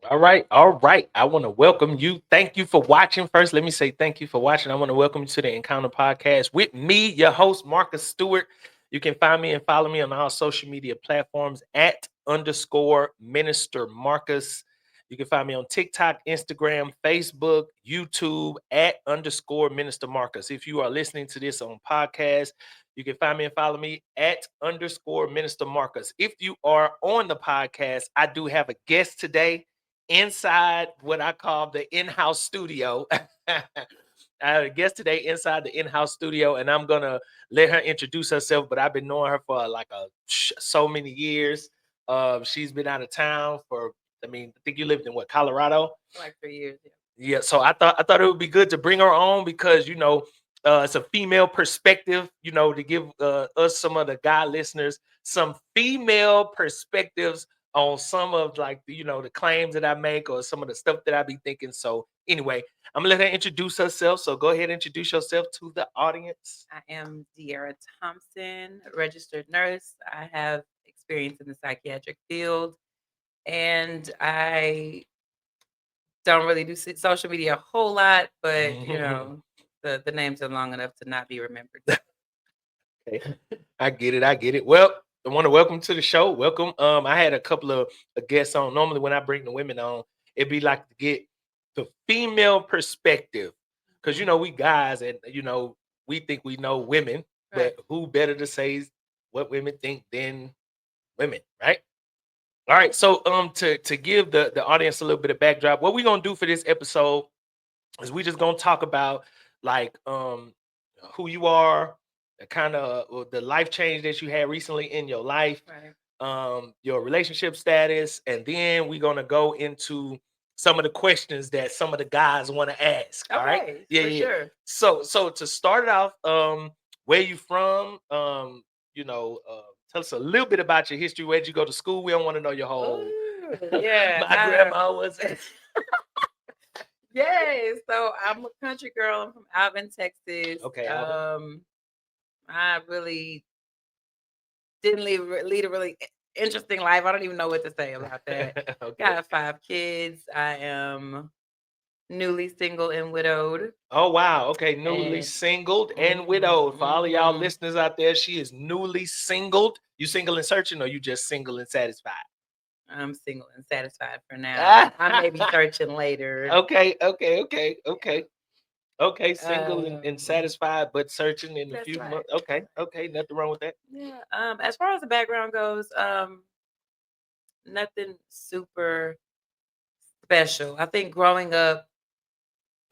All right, all right. I want to welcome you. Thank you for watching. First, let me say thank you for watching. I want to welcome you to the Encounter Podcast with me, your host, Marcus Stewart. You can find me and follow me on all social media platforms at underscore Minister Marcus. You can find me on TikTok, Instagram, Facebook, YouTube at underscore Minister Marcus. If you are listening to this on podcast, you can find me and follow me at underscore Minister Marcus. If you are on the podcast, I do have a guest today inside what I call the in-house studio. I have a guest today inside the in-house studio, and I'm gonna let her introduce herself. But I've been knowing her for like so many years. She's been out of town for. I mean, I think you lived in what, Colorado? Like 3 years. Yeah. Yeah, so I thought it would be good to bring her on because it's a female perspective. To give us some of the guy listeners some female perspectives on some of like the claims that I make or some of the stuff that I be thinking. So anyway, I'm gonna let her introduce herself. So go ahead and introduce yourself to the audience. I am De'Ara Thompson, registered nurse. I have experience in the psychiatric field, and I don't really do social media a whole lot, but the names are long enough to not be remembered. Okay. I get it. I get it. Well, I want to welcome to the show. Welcome. I had a couple of guests on. Normally, when I bring the women on, it'd be like to get the female perspective, because we guys, and we think we know women, Right. but who better to say what women think than women, right? All right. So, to give the audience a little bit of backdrop, what we're gonna do for this episode is we just gonna talk about like who you are, the kind of the life change that you had recently in your life, Right. your relationship status, and then we're gonna go into some of the questions that some of the guys want to ask. All right. Okay, Yeah, for yeah, yeah. sure. So to start it off, where you from? You know, tell us a little bit about your history. Where'd you go to school? We don't want to know your whole. Ooh, My yeah. grandma was. Yes. So I'm a country girl. I'm from Alvin, Texas. Okay, Alvin. I really didn't lead a really interesting life. I don't even know what to say about that. Okay. Got 5 kids. I am newly single and widowed. Oh wow. Okay. Newly And singled and mhm, widowed. For all of y'all mhm. listeners out there, she is newly singled. You single and searching, or you just single and satisfied? I'm single and satisfied for now. I may be searching later. Okay. Okay. Okay. Yeah. Okay. Okay. Single and satisfied, but searching in a That's few right. months. That's Okay. right. Okay. Nothing wrong with that. Yeah. As far as the background goes, nothing super special. I think growing up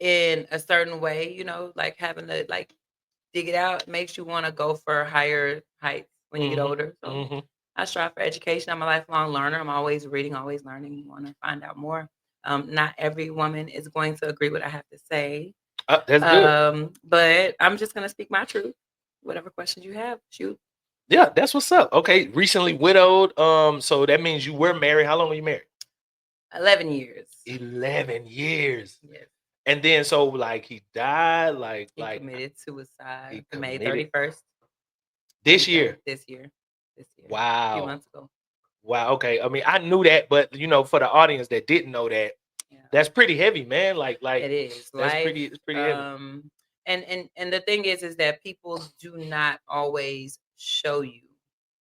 in a certain way, like having to like dig it out makes you want to go for higher heights when you get Mm-hmm. older. So Mm-hmm. I strive for education. I'm a lifelong learner. I'm always reading, always learning, want to find out more. Not every woman is going to agree what I have to say. That's good. But I'm just gonna speak my truth. Whatever questions you have, shoot. Yeah, that's what's up. Okay. Recently widowed. So that means you were married. How long were you married? 11 years. 11 years. Yes. And then so like he died, He like committed suicide he May committed 31st. this year. This year. This year. A few Wow. months ago. Wow. Okay. I mean, I knew that, but for the audience that didn't know that, Yeah. that's pretty heavy, man. Like It is. that's Life. it's pretty heavy. And the thing is that people do not always show you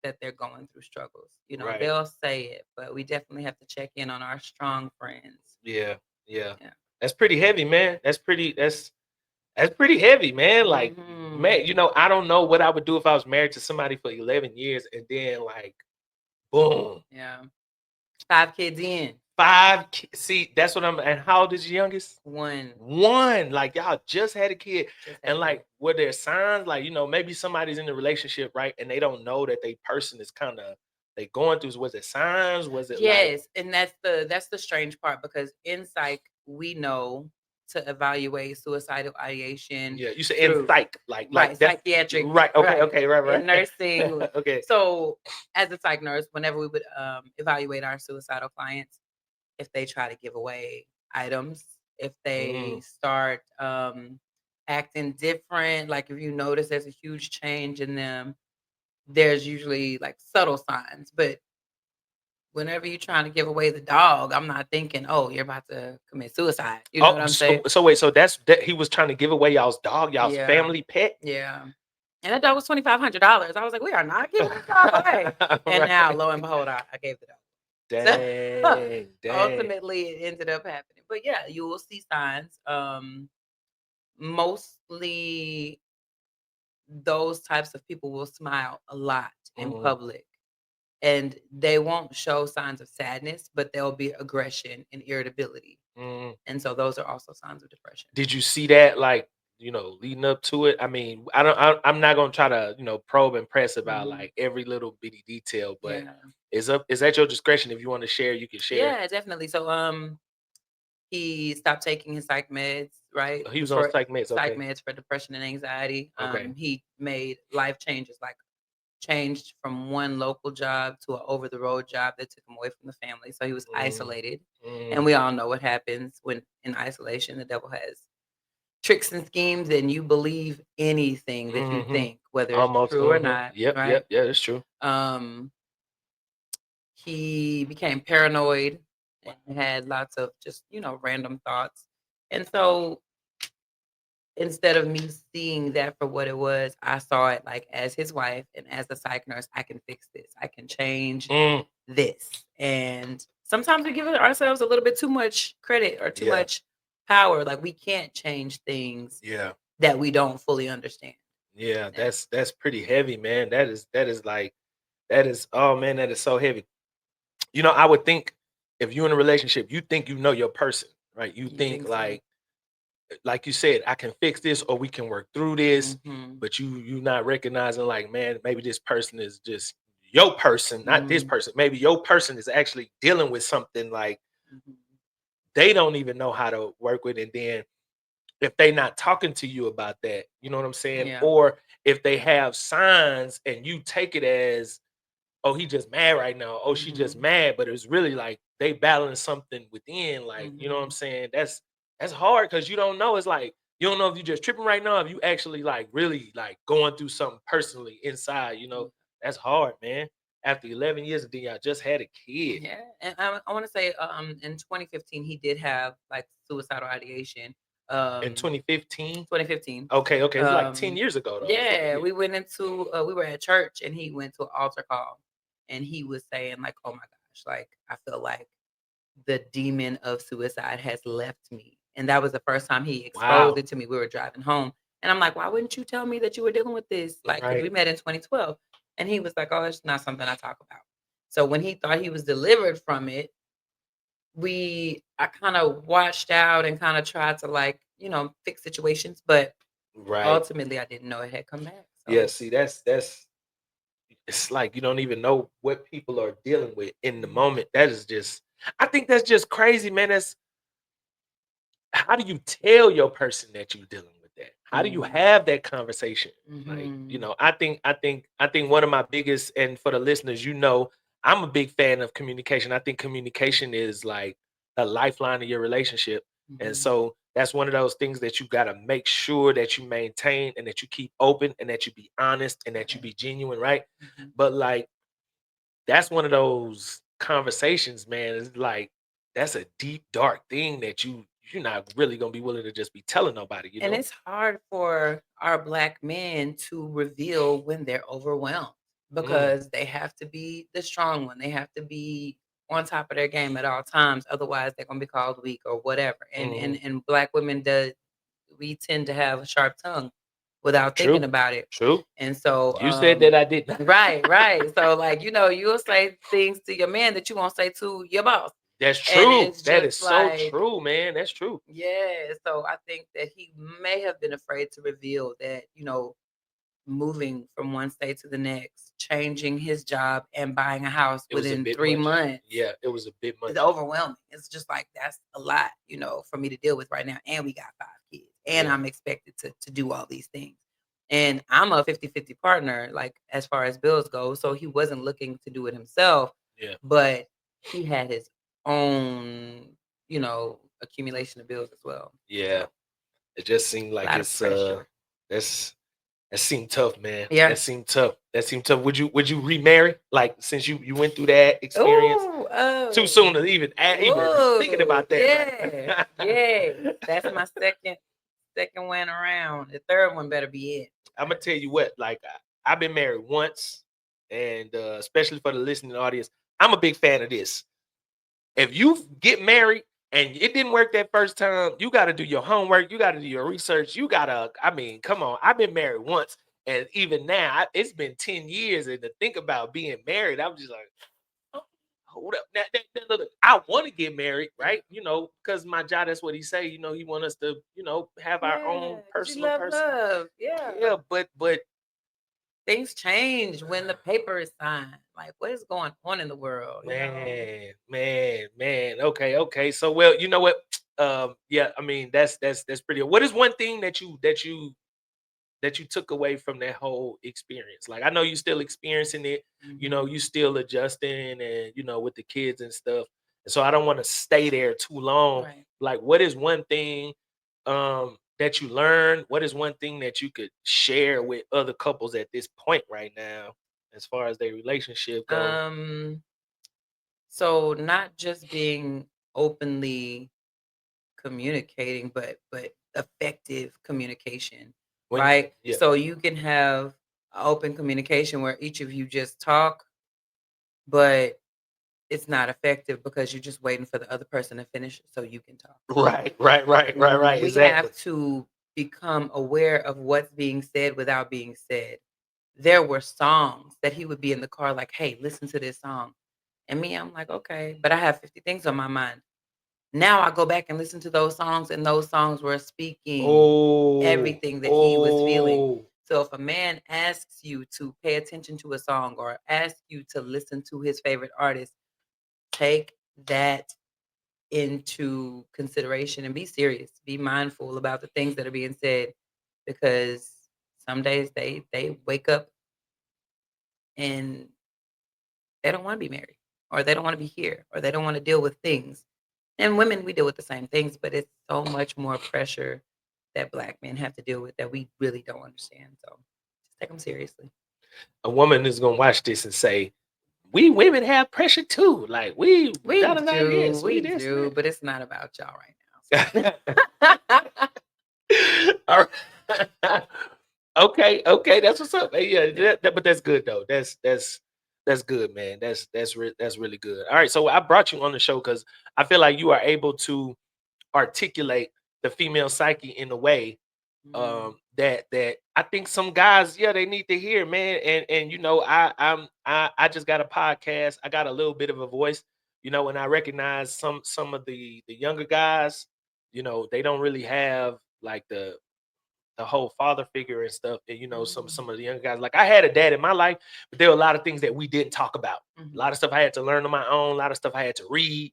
that they're going through struggles. Right. They'll say it, but we definitely have to check in on our strong friends. Yeah. Yeah. Yeah. That's pretty heavy, man. That's pretty heavy, man. Like, Mhm. man, I don't know what I would do if I was married to somebody for 11 years and then like boom. Yeah. 5 kids in. See, that's what I'm. And how old is your youngest? One. One. Like y'all just had a kid, Just had and a kid. like, were there signs? Like, maybe somebody's in a relationship, right? And they don't know that they person is kind of they going through. Was it signs? Was it like, Yes, and that's the strange part because in psych we know to evaluate suicidal ideation yeah? You said in through psych, right that's psychiatric right. Okay, right okay, right, in right. nursing. Okay. So as a psych nurse, whenever we would evaluate our suicidal clients, if they try to give away items, if they Mm, start acting different, like if you notice there's a huge change in them, there's usually like subtle signs, but whenever you're trying to give away the dog, I'm not thinking, oh, you're about to commit suicide. You know Oh, what I'm saying? so wait, so that he was trying to give away y'all's dog, y'all's Yeah. family pet? Yeah. And that dog was $2,500. I was like, we are not giving this dog away. And Right. now, lo and behold, I gave the dog. So Dang. ultimately, it ended up happening. But yeah, you will see signs. Mostly those types of people will smile a lot in Mhm. public, and they won't show signs of sadness, but there'll be aggression and irritability. Mm. And so those are also signs of depression. Did you see that, like, leading up to it? I mean, I'm not gonna try to, probe and press about Mhm. like every little bitty detail, but Yeah. is at your discretion. If you want to share, you can share. Yeah, definitely. So he stopped taking his psych meds, right? Oh, he was on For psych meds. psych Okay. meds for depression and anxiety. Okay. He made life changes, like changed from one local job to an over the road job that took him away from the family. So he was Mm, isolated. And mm, we all know what happens when in isolation. The devil has tricks and schemes, and you believe anything that you mhm. think, whether it's Almost. true or not, Yep. right? Yep. Yeah, that's true. Um, he became paranoid and had lots of just, random thoughts. And so instead of me seeing that for what it was, I saw it like as his wife and as a psych nurse, I can fix this. I can change Mm, this. And sometimes we give ourselves a little bit too much credit or too yeah. much power. Like we can't change things Yeah. that we don't fully understand. Yeah. Yeah. That's pretty heavy, man. That is like that is oh man, that is so heavy. I would think if you're in a relationship, you think you know your person, right? You You think think so? like you said, I can fix this or we can work through this, Mm-hmm. but you not recognizing like, man, maybe this person is just your person, not this Mm-hmm. person. Maybe your person is actually dealing with something like Mm-hmm. they don't even know how to work with. And then if they not talking to you about that, you know what I'm saying? Yeah. Or if they have signs and you take it as, oh, he just mad right now. Oh, she just Mm-hmm. mad, but it's really like they battling something within. Like, you know what I'm Mm-hmm. saying? That's hard because you don't know. It's like you don't know if you just tripping right now, if you actually like really like going through something personally inside. That's hard, man. After 11 years, and then y'all just had a kid Yeah, and I want to say, in 2015, he did have like suicidal ideation. in Um, 2015. 2015. Okay, okay, it's like 10 Um, years ago though. yeah, Yeah. we were at church, and he went to an altar call, and he was saying like, "Oh my gosh, like I feel like the demon of suicide has left me," and that was the first time he exposed Wow. it to me. We were driving home, and I'm like, "Why wouldn't you tell me that you were dealing with this?" Like, because Right. we met in 2012, and he was like, "Oh, it's not something I talk about." So when he thought he was delivered from it, I kind of watched out and kind of tried to like, fix situations, but Right. ultimately I didn't know it had come back. Yeah. So See, that's it's like you don't even know what people are dealing with in the mhm, moment. That is just, I think that's just crazy, man. That's how do you tell your person that you're dealing with that? How do you mhm, have that conversation? Like, mhm, I think one of my biggest, and for the listeners, I'm a big fan of communication. I think communication is like a lifeline of your relationship. And mhm, so that's one of those things that you got to make sure that you maintain and that you keep open and that you be honest and that you right, be genuine, right? mhm. But like that's one of those conversations, man. It's like that's a deep, dark thing that you're not really gonna be willing to just be telling nobody, you And know? it's hard for our black men to reveal when they're overwhelmed Mm, because they have to be the strong one. They have to be on top of their game at all times. Otherwise, they're gonna be called weak or whatever. And mhm. black women does we tend to have a sharp tongue without thinking True, about it. true. And so, You said that I didn't. right, right. So, like, you'll say things to your man that you won't say to your boss. That's And true. it's That just is so like, true, man. That's true. yeah. So I think that he may have been afraid to reveal that, moving from one state to the next, changing his job and buying a house It was a within bit three much. months Yeah, it was a bit is much. overwhelming. It's just like that's a lot, for me to deal with right now. And we got 5 kids. And Yeah, I'm expected to do all these things. And I'm a 50-50 partner, like as far as bills go. So he wasn't looking to do it himself, yeah, but he had his own, accumulation of bills as well. yeah. So It just seemed a like lot of it's pressure. that's That seemed tough, man. Yeah. That seemed tough. That seemed tough. Would you remarry? Like since you went through that experience? Ooh, Too soon to even thinking about that. Yeah, Right? yeah. That's my second one around. The third one better be it. I'm gonna tell you what. Like I've been married once, and especially for the listening audience, I'm a big fan of this. If you get married and it didn't work that first time, you got to do your homework. You got to do your research. You got to, I mean, come on. I've been married once. And even now, it's been 10 years. And to think about being married, I'm just like, oh, hold up. Look, I want to get married, right? You know, because my job, that's what he say. You know, he want us to, have our own personal person. Love. Yeah. Yeah, but Things change when the paper is signed. Like, what is going on in the world? man. Okay. So, well, you know what? Yeah, I mean, that's pretty. What is one thing that you took away from that whole experience? Like, I know you still experiencing it. You still adjusting, and with the kids and stuff. And so, I don't want to stay there too long. Right. Like, what is one thing that you learned? What is one thing that you could share with other couples at this point right now, as far as their relationship goes? So not just being openly communicating, but effective communication, When right? yeah. So you can have open communication where each of you just talk, but it's not effective because you're just waiting for the other person to finish so you can talk. Right. We Exactly. have to become aware of what's being said without being said. There were songs that he would be in the car like, "Hey, listen to this song." And me, I'm like, "Okay," but I have 50 things on my mind. Now I go back and listen to those songs, and those songs were speaking Oh, everything that he was feeling. oh, So if a man asks you to pay attention to a song or asks you to listen to his favorite artist, take that into consideration and be serious. Be mindful about the things that are being said because some days they wake up and they don't want to be married or they don't want to be here or they don't want to deal with things. And women, we deal with the same things, but it's so much more pressure that Black men have to deal with that we really don't understand. So just take them seriously. a woman is gonna watch this and say, "We women have pressure too. Like we da da da this, we this, but it's not about y'all right that." now. All right. Okay, that's what's up. Hey, yeah, but that's good though. That's good, man. That's really good. All right, so I brought you on the show because I feel like you are able to articulate the female psyche in a way that I think some guys, yeah, they need to hear, man. And I just got a podcast. I got a little bit of a voice, and I recognize some of the younger guys, they don't really have like the whole father figure and stuff. And some of the young guys, like I had a dad in my life, but there were a lot of things that we didn't talk about. A lot of stuff I had to learn on my own, a lot of stuff I had to read,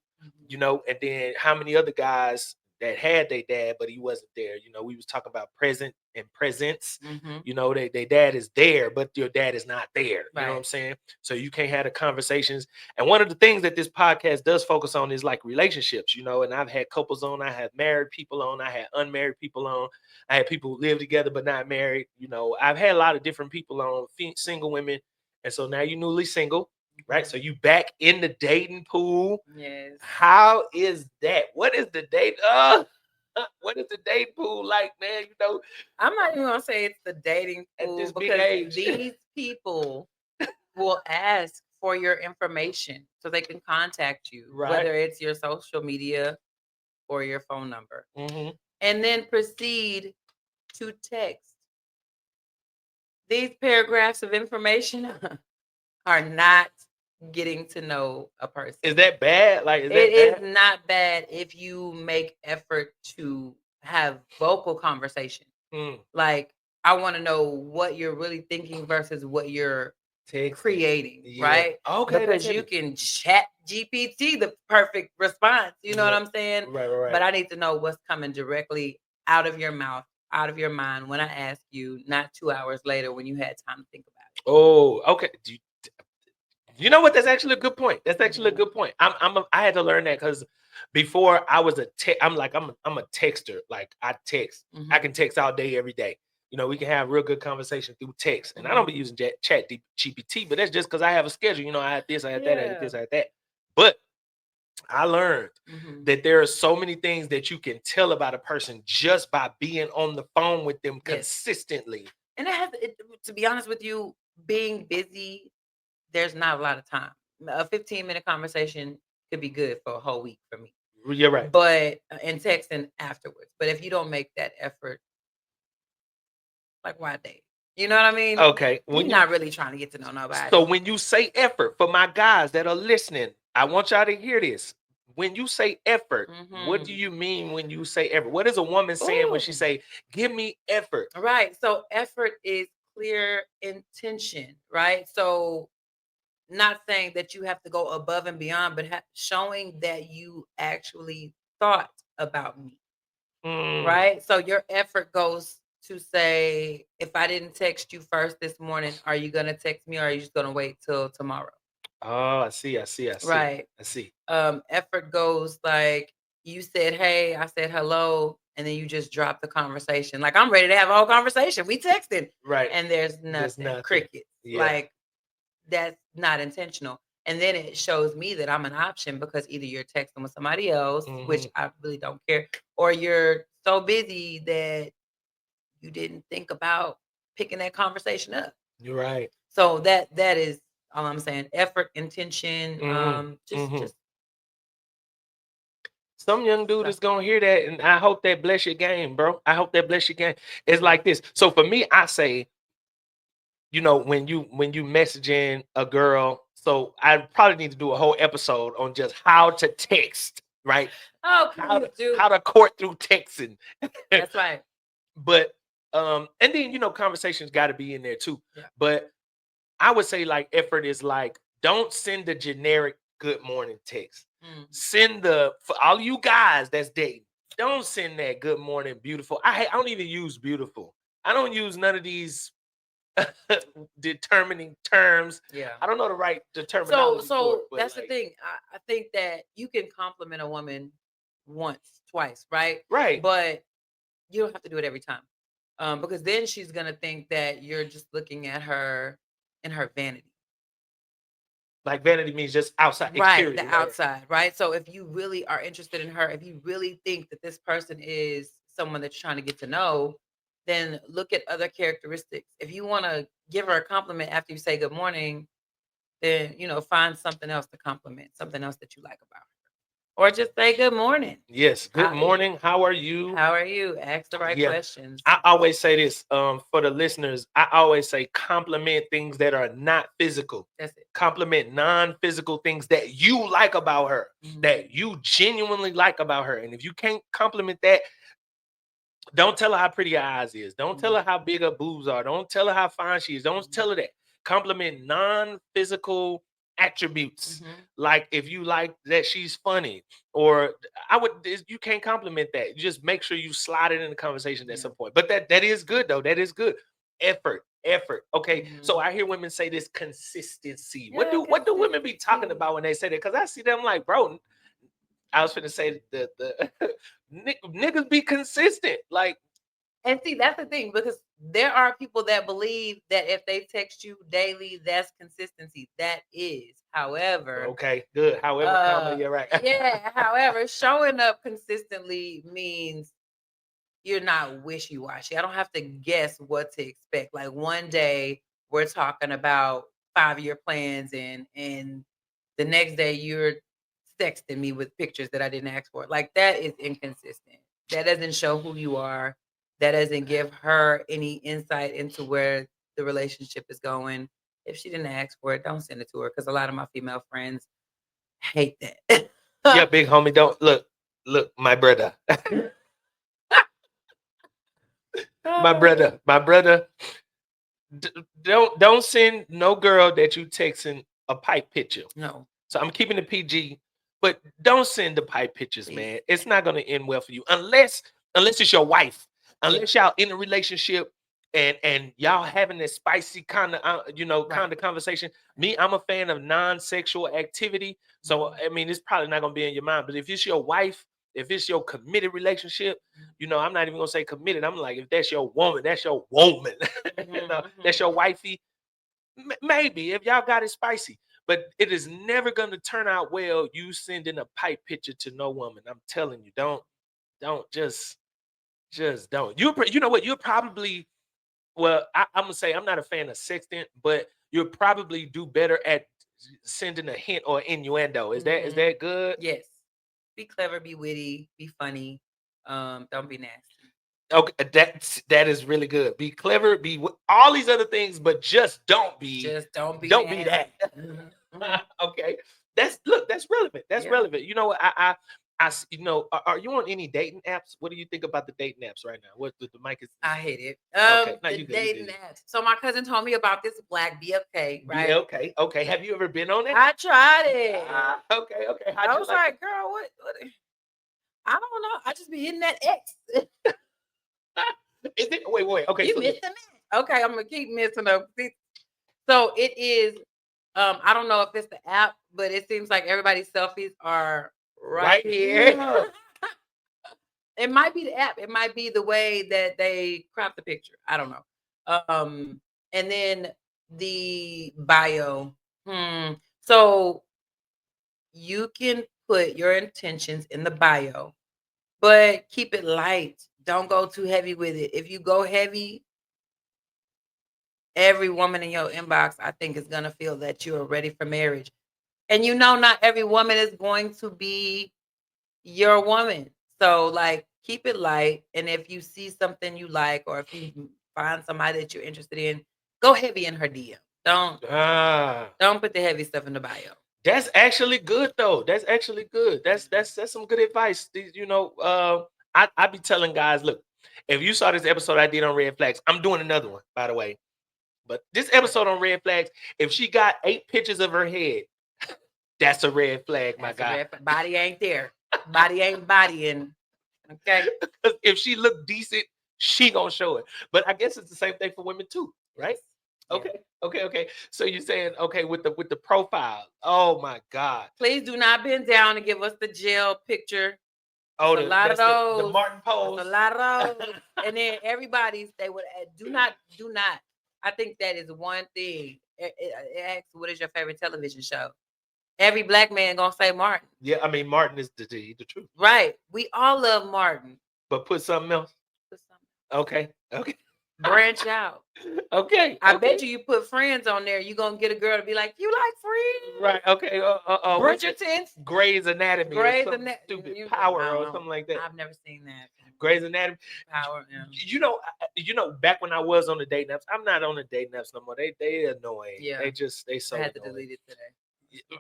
and then how many other guys that had their dad, but he wasn't there. We was talking about present and presence. They dad is there, but your dad is not there. You know what I'm saying? So you can't have the conversations. And one of the things that this podcast does focus on is like relationships, and I've had couples on, I have married people on, I had unmarried people on, I had people who live together but not married. I've had a lot of different people on, single women. And so now you're newly single, right? So you back in the dating pool. Yes. How is that? What is the date? What is the dating pool like, man? I'm not even gonna say it's the dating at pool this big because age. these people will ask for your information so they can contact you, Right. whether it's your social media or your phone number, and then proceed to text. These paragraphs of information are not getting to know a person. Is that bad? Like, is that It bad? is not bad if you make effort to have vocal conversation. Like, I want to know what you're really thinking versus what you're creating, right? Okay, Because you can chat GPT the perfect response. You know what I'm saying? Right. But I need to know what's coming directly out of your mouth, out of your mind when I ask you, not 2 hours later when you had time to think about it. Oh, okay. You know what? That's actually a good point. That's actually a good point. I had to learn that because before I was I'm a texter. Like I text. I can text all day, every day. We can have real good conversation through text. And I don't be Mhm. using chat GPT, but that's just because I have a schedule. I had this, I had that, I had Yeah. this, I had that. But I learned Mhm. that there are so many things that you can tell about a person just by being on the phone with them Yes. consistently. And to be honest with you, being busy, there's not a lot of time. A 15-minute conversation could be good for a whole week for me. You're right. But and texting afterwards. But if you don't make that effort, like why date? You know what I mean? Okay. You're not really trying to get to know So nobody. when you say effort, for my guys that are listening, I want y'all to hear this. When you say effort, what do Mhm. you mean when you say effort? What is a woman saying when she Ooh. say, "Give me effort"? Right. So effort is clear intention, right? So not saying that you have to go above and beyond, but showing that you actually thought about me, Mm. right? So your effort goes to say, if I didn't text you first this morning, are you gonna text me, or are you just gonna wait till tomorrow? Oh, I see, I see, I see, Right. I see. Effort goes like you said, hey, I said hello, and then you just dropped the conversation. Like I'm ready to have a whole conversation. We texted, Right. and there's There's nothing, nothing. crickets. Yeah. Like that's not intentional. And then it shows me that I'm an option because either you're texting with somebody else, which Hmm. I really don't care, or you're so busy that you didn't think about picking that conversation up. You're right. So that is all I'm saying. Effort, intention, Hmm. just Some young dude stuff. is gonna hear that, and I hope that bless your game, bro. I hope that bless your game. It's Yeah. like this. So for me, I say, when you messaging a girl, so I probably need to do a whole episode on just how to text, right? Oh, How please to do. how to court through texting. That's right. But and then conversations got to be in there too. Yeah. But I would say like effort is like, don't send the generic good morning text. Mm. Send for all you guys that's dating, don't send that good morning beautiful. I don't even use beautiful. I don't use none of these determining terms. Yeah. I don't know the right So terminology for it, so but that's the like, thing. I think that you can compliment a woman once, twice, right? right. But you don't have to do it every time. Because then she's gonna think that you're just looking at her in her vanity. Like vanity means just outside Right, the exterior, right? outside, right? So if you really are interested in her, if you really think that this person is someone that you're trying to get to know, then look at other characteristics. If you want to give her a compliment after you say good morning, then find something else to compliment, something else that you like about her. Or just say good morning. Yes. Good How morning. How are you? how are you? Ask the right Yeah. questions. I always say this for the listeners. I always say compliment things that are not physical. That's it. Compliment non-physical things that you like about her, Mhm. that you genuinely like about her. And if you can't compliment that, don't tell her how pretty her eyes is. Don't tell Mhm. her how big her boobs are. Don't tell her how fine she is. Don't Mhm. tell her that. Compliment non-physical attributes. Mhm. Like if you like that she's funny, or you can't compliment that. You just make sure you slide it in the conversation at Yeah. some point. But that is good though. That is good. Effort. Okay. So Mhm. I hear women say this consistency. What Yeah, do women be talking consistency. about when they say that? Because I see them like, bro, I was finna say the niggas be consistent. Like, And see, that's the thing because there are people that believe that if they text you daily, that's consistency. That is. However, okay, good. However, comma, you're right. yeah, however, showing up consistently means you're not wishy-washy. I don't have to guess what to expect. Like one day we're talking about 5-year plans and the next day you're texting me with pictures that I didn't ask for. Like that is inconsistent. That doesn't show who you are. That doesn't give her any insight into where the relationship is going. If she didn't ask for it, don't send it to her because a lot of my female friends hate that. Yeah, big homie. Don't look, my brother. My brother. d- don't send no girl that you texting a pipe picture. No, So I'm keeping the PG, but don't send the pipe pictures, please. man. It's not gonna end well for you unless it's your wife, Yeah. unless y'all in a relationship and y'all having this spicy kind of Right. kind of conversation. Me, I'm a fan of non-sexual activity, so Mhm. I mean it's probably not gonna be in your mind. But if it's your wife, if it's your committed relationship, I'm not even gonna say committed. I'm like, if that's your woman, that's your woman. That's your wifey. Maybe if y'all got it spicy, but it is never gonna turn out well. You sending a pipe picture to no woman. I'm telling you, don't just don't. You know what? You're probably I'm gonna say I'm not a fan of sexting, but you'll probably do better at sending a hint or innuendo. Is that good? Yes. Be clever, be witty, be funny. Don't be nasty. Okay, that is really good. Be clever, all these other things, but just don't be that. Okay, that's relevant. That's relevant. You know what? Are you on any dating apps? What do you think about the dating apps right now? What the mic is? I hate it. Okay, no, The dating apps. So my cousin told me about this black BFK, right? BLK. Okay, have you ever been on it? I tried it. Okay. I was like, girl, what? I don't know. I just be hitting that X. Is it? Wait. Okay, you missing it. Okay, I'm gonna keep missing them. So it is. I don't know if it's the app, but it seems like everybody's selfies are right here. It might be the app. It might be the way that they crop the picture. I don't know. And then the bio. So you can put your intentions in the bio, but keep it light. Don't go too heavy with it. If you go heavy, every woman in your inbox, I think, is going to feel that you are ready for marriage. And not every woman is going to be your woman. So, like, keep it light. And if you see something you like, or if you find somebody that you're interested in, go heavy in her DM. Don't put the heavy stuff in the bio. That's actually good though. That's actually good. That's some good advice. I be telling guys, look, if you saw this episode I did on red flags, I'm doing another one, by the way. But this episode on red flags, if she got 8 pictures of her head, that's a red flag, my guy. Body ain't there. Body ain't bodying. Okay. If she look decent, she gonna show it. But I guess it's the same thing for women too, right? Okay. So you're saying, okay, with the profile. Oh my God. Please do not bend down and give us the jail picture. Oh, a lot of those. The Martin pose. A lot of those. And then they would do not. I think that is one thing. It asks, what is your favorite television show? Every black man gonna say Martin. Yeah, I mean Martin is the truth. Right. We all love Martin. But put something else. Okay. Branch out. Okay. I bet you put Friends on there. You gonna get a girl to be like, you like Friends? Right. Okay. Bridgerton. Grey's Anatomy. Stupid Power or something like that. I've never seen that. Grey's Anatomy. Power. Yeah. Back when I was on the dating apps, I'm not on the dating apps no more. They annoying. Yeah. They so. I had to delete it today.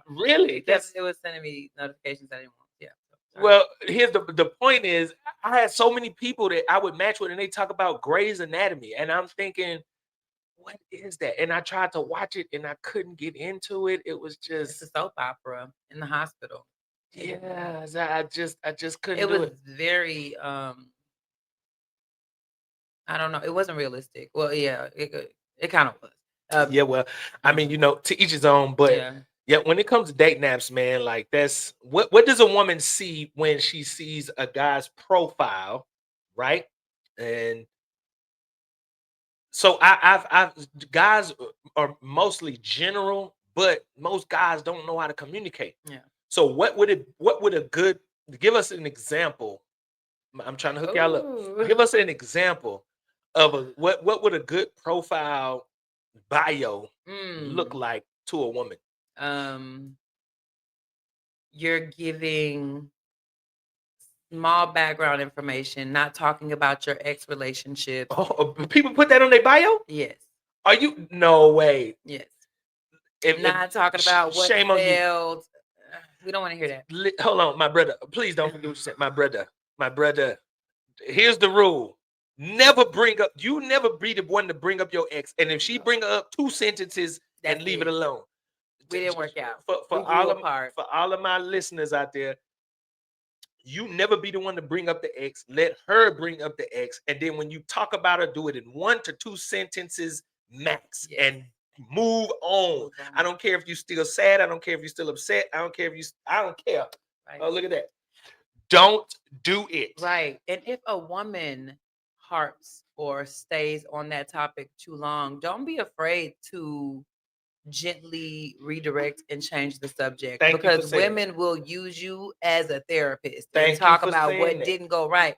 Really? It was sending me notifications I didn't want. Yeah. Well, here's the point is, I had so many people that I would match with, and they talk about Grey's Anatomy, and I'm thinking, what is that? And I tried to watch it, and I couldn't get into it. It was just a soap opera in the hospital. Yeah, I just couldn't. It was very I don't know. It wasn't realistic. Well, yeah, it kind of was. Yeah, well, I mean, to each his own, but. Yeah, when it comes to dating apps, man, like that's what does a woman see when she sees a guy's profile, right? And so I've guys are mostly general, but most guys don't know how to communicate. Yeah. So what would a good give us an example? I'm trying to hook y'all up. Give us an example of what would a good profile bio look like to a woman? You're giving small background information, not talking about your ex relationship. Oh, people put that on their bio? Yes. Are you? No way. Yes. Not talking about what shame failed. We don't want to hear that. Hold on, my brother. Please don't forget what you said. My brother. Here's the rule. Never be the one to bring up your ex. And if she bring up 2 sentences and leave it alone. We didn't work out. For all of my listeners out there, you never be the one to bring up the ex. Let her bring up the ex, and then when you talk about her, do it in 1 to 2 sentences max, and move on. I don't care if you're still sad. I don't care if you're still upset. I don't care. Right. Oh, look at that. Don't do it. Right. And if a woman harps or stays on that topic too long, don't be afraid to gently redirect and change the subject, Thank you for because saying women will use you as a therapist and Thank you talk for about saying what that. didn't go right,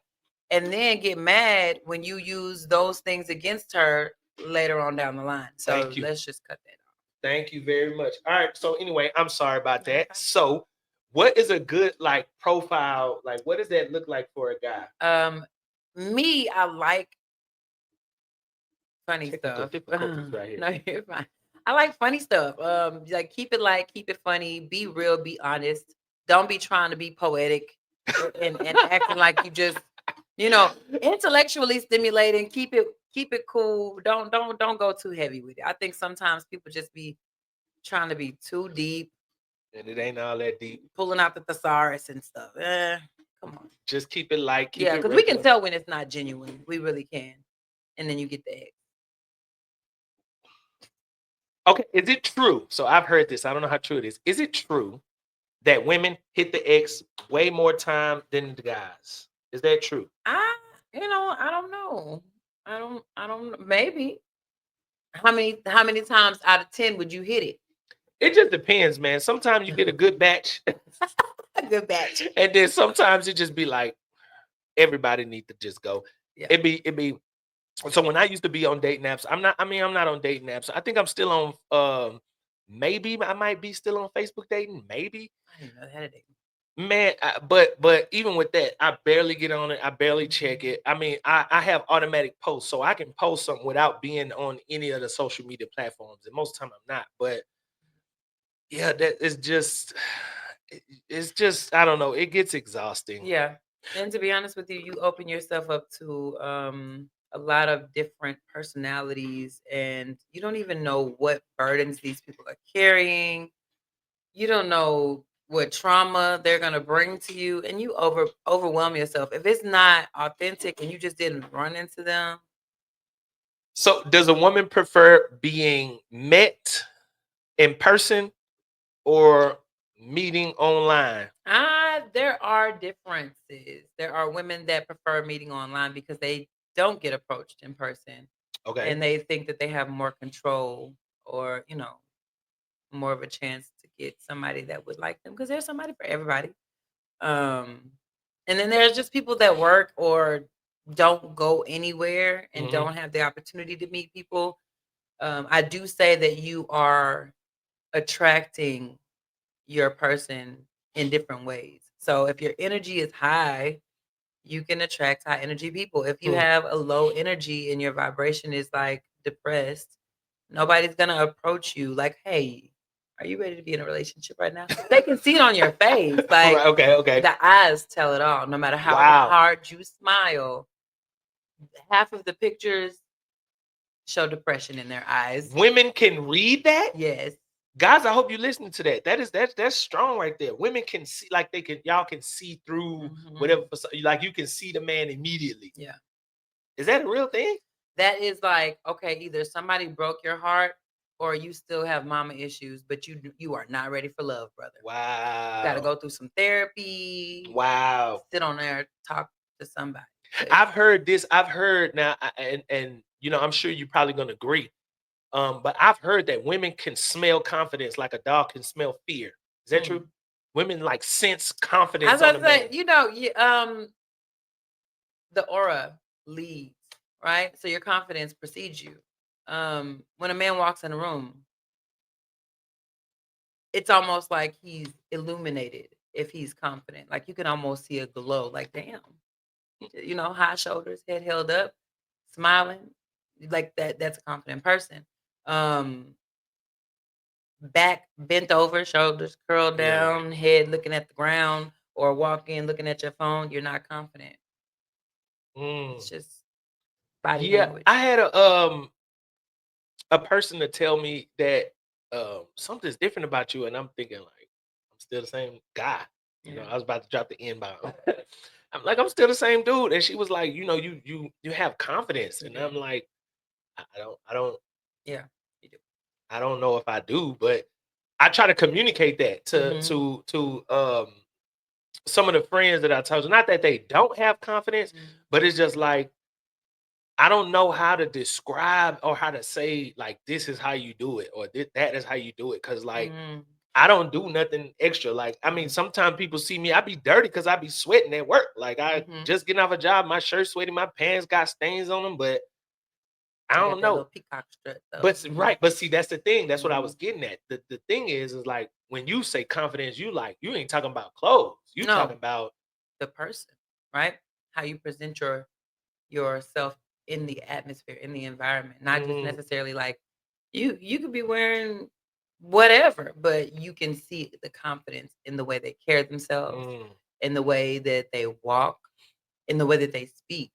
and then get mad when you use those things against her later on down the line. So Thank you. let's just cut that off. Thank you very much. All right. So anyway, I'm sorry about Okay. that. So what is a good like profile? Like what does that look like for a guy? Me, I like funny Technical stuff. difficulties right here. No, you're fine. I like funny stuff. Like keep it light, keep it funny, be real, be honest. Don't be trying to be poetic and acting like you just, intellectually stimulating. Keep it cool. Don't go too heavy with it. I think sometimes people just be trying to be too deep, And it ain't all that deep. pulling out the thesaurus and stuff. Come on. Just keep it light. Keep Yeah, it because we can regular. tell when it's not genuine. We really can. And then you get the egg. Okay, is it true? So I've heard this. I don't know how true it is. Is it true that women hit the X way more time than the guys? Is that true? I don't know. I don't maybe. How many times out of 10 would you hit it? It just depends, man. Sometimes you get a good batch, A good batch. and then sometimes it just be like everybody need to just go. Yeah. It be. So when I used to be on dating apps, I'm not. I mean, I'm not on dating apps. I think I'm still on. Maybe I might be still on Facebook dating. Maybe. I didn't know they had a date. Man, but even with that, I barely get on it. I barely check it. I mean, I have automatic posts, so I can post something without being on any of the social media platforms. And most of the time, I'm not. But yeah, that is just, it's just, I don't know. It gets exhausting. Yeah. And to be honest with you, you open yourself up to a lot of different personalities, and you don't even know what burdens these people are carrying. You don't know what trauma they're gonna bring to you, and you overwhelm yourself. If it's not authentic and you just didn't run into them. So, does a woman prefer being met in person or meeting online? There are differences. There are women that prefer meeting online because they don't get approached in person, Okay. and they think that they have more control, or more of a chance to get somebody that would like them, because there's somebody for everybody. Um, and then there's just people that work or don't go anywhere and Mhm. don't have the opportunity to meet people. I do say that you are attracting your person in different ways. So if your energy is high, you can attract high energy people. If you Hmm. have a low energy and your vibration is like depressed, nobody's gonna approach you like, "Hey, are you ready to be in a relationship right now?" They can see it on your face. Like, Right, okay. the eyes tell it all. No matter how Wow. hard you smile, half of the pictures show depression in their eyes. Women can read that? Yes. Guys, I hope you listening to that. That's strong right there. Women can see, like they can, y'all can see through whatever, like you can see the man immediately. Yeah. Is that a real thing? That is like, okay, either somebody broke your heart or you still have mama issues, but you are not ready for love, brother. Wow. Got to go through some therapy. Wow. Sit on there, talk to somebody. I've heard this. I've heard now, and I'm sure you're probably gonna agree. But I've heard that women can smell confidence like a dog can smell fear. Is that true? Women like sense confidence. As I say, the aura leads, right? So your confidence precedes you. When a man walks in a room, it's almost like he's illuminated if he's confident. Like you can almost see a glow, like, damn, high shoulders, head held up, smiling. Like that's a confident person. Back bent over, shoulders curled down, head looking at the ground, or walking looking at your phone, you're not confident. It's just body language. I had a person to tell me that something's different about you, and I'm thinking like I'm still the same guy. I was about to drop the N bomb. I'm like, I'm still the same dude, and she was like, you have confidence, and I'm like, I don't, Yeah, you do. I don't know if I do, but I try to communicate that Mhm. to some of the friends that I told you, not that they don't have confidence, Mhm. but it's just like I don't know how to describe or how to say like this is how you do it or that is how you do it. Cause like Mhm. I don't do nothing extra. Like, I mean, Mhm. sometimes people see me, I be dirty because I be sweating at work. Like I Mhm. just getting off a job, my shirt sweaty, my pants got stains on them, but I You got don't that know. little peacock strut though. But right, but see, that's the thing. That's what I was Mhm. getting at. The thing is like when you say confidence, you like you ain't talking about clothes. You talking No, about the person, right? How you present yourself in the atmosphere, in the environment, not just mm, necessarily like you could be wearing whatever, but you can see the confidence in the way they carry themselves, mm. in the way that they walk, in the way that they speak.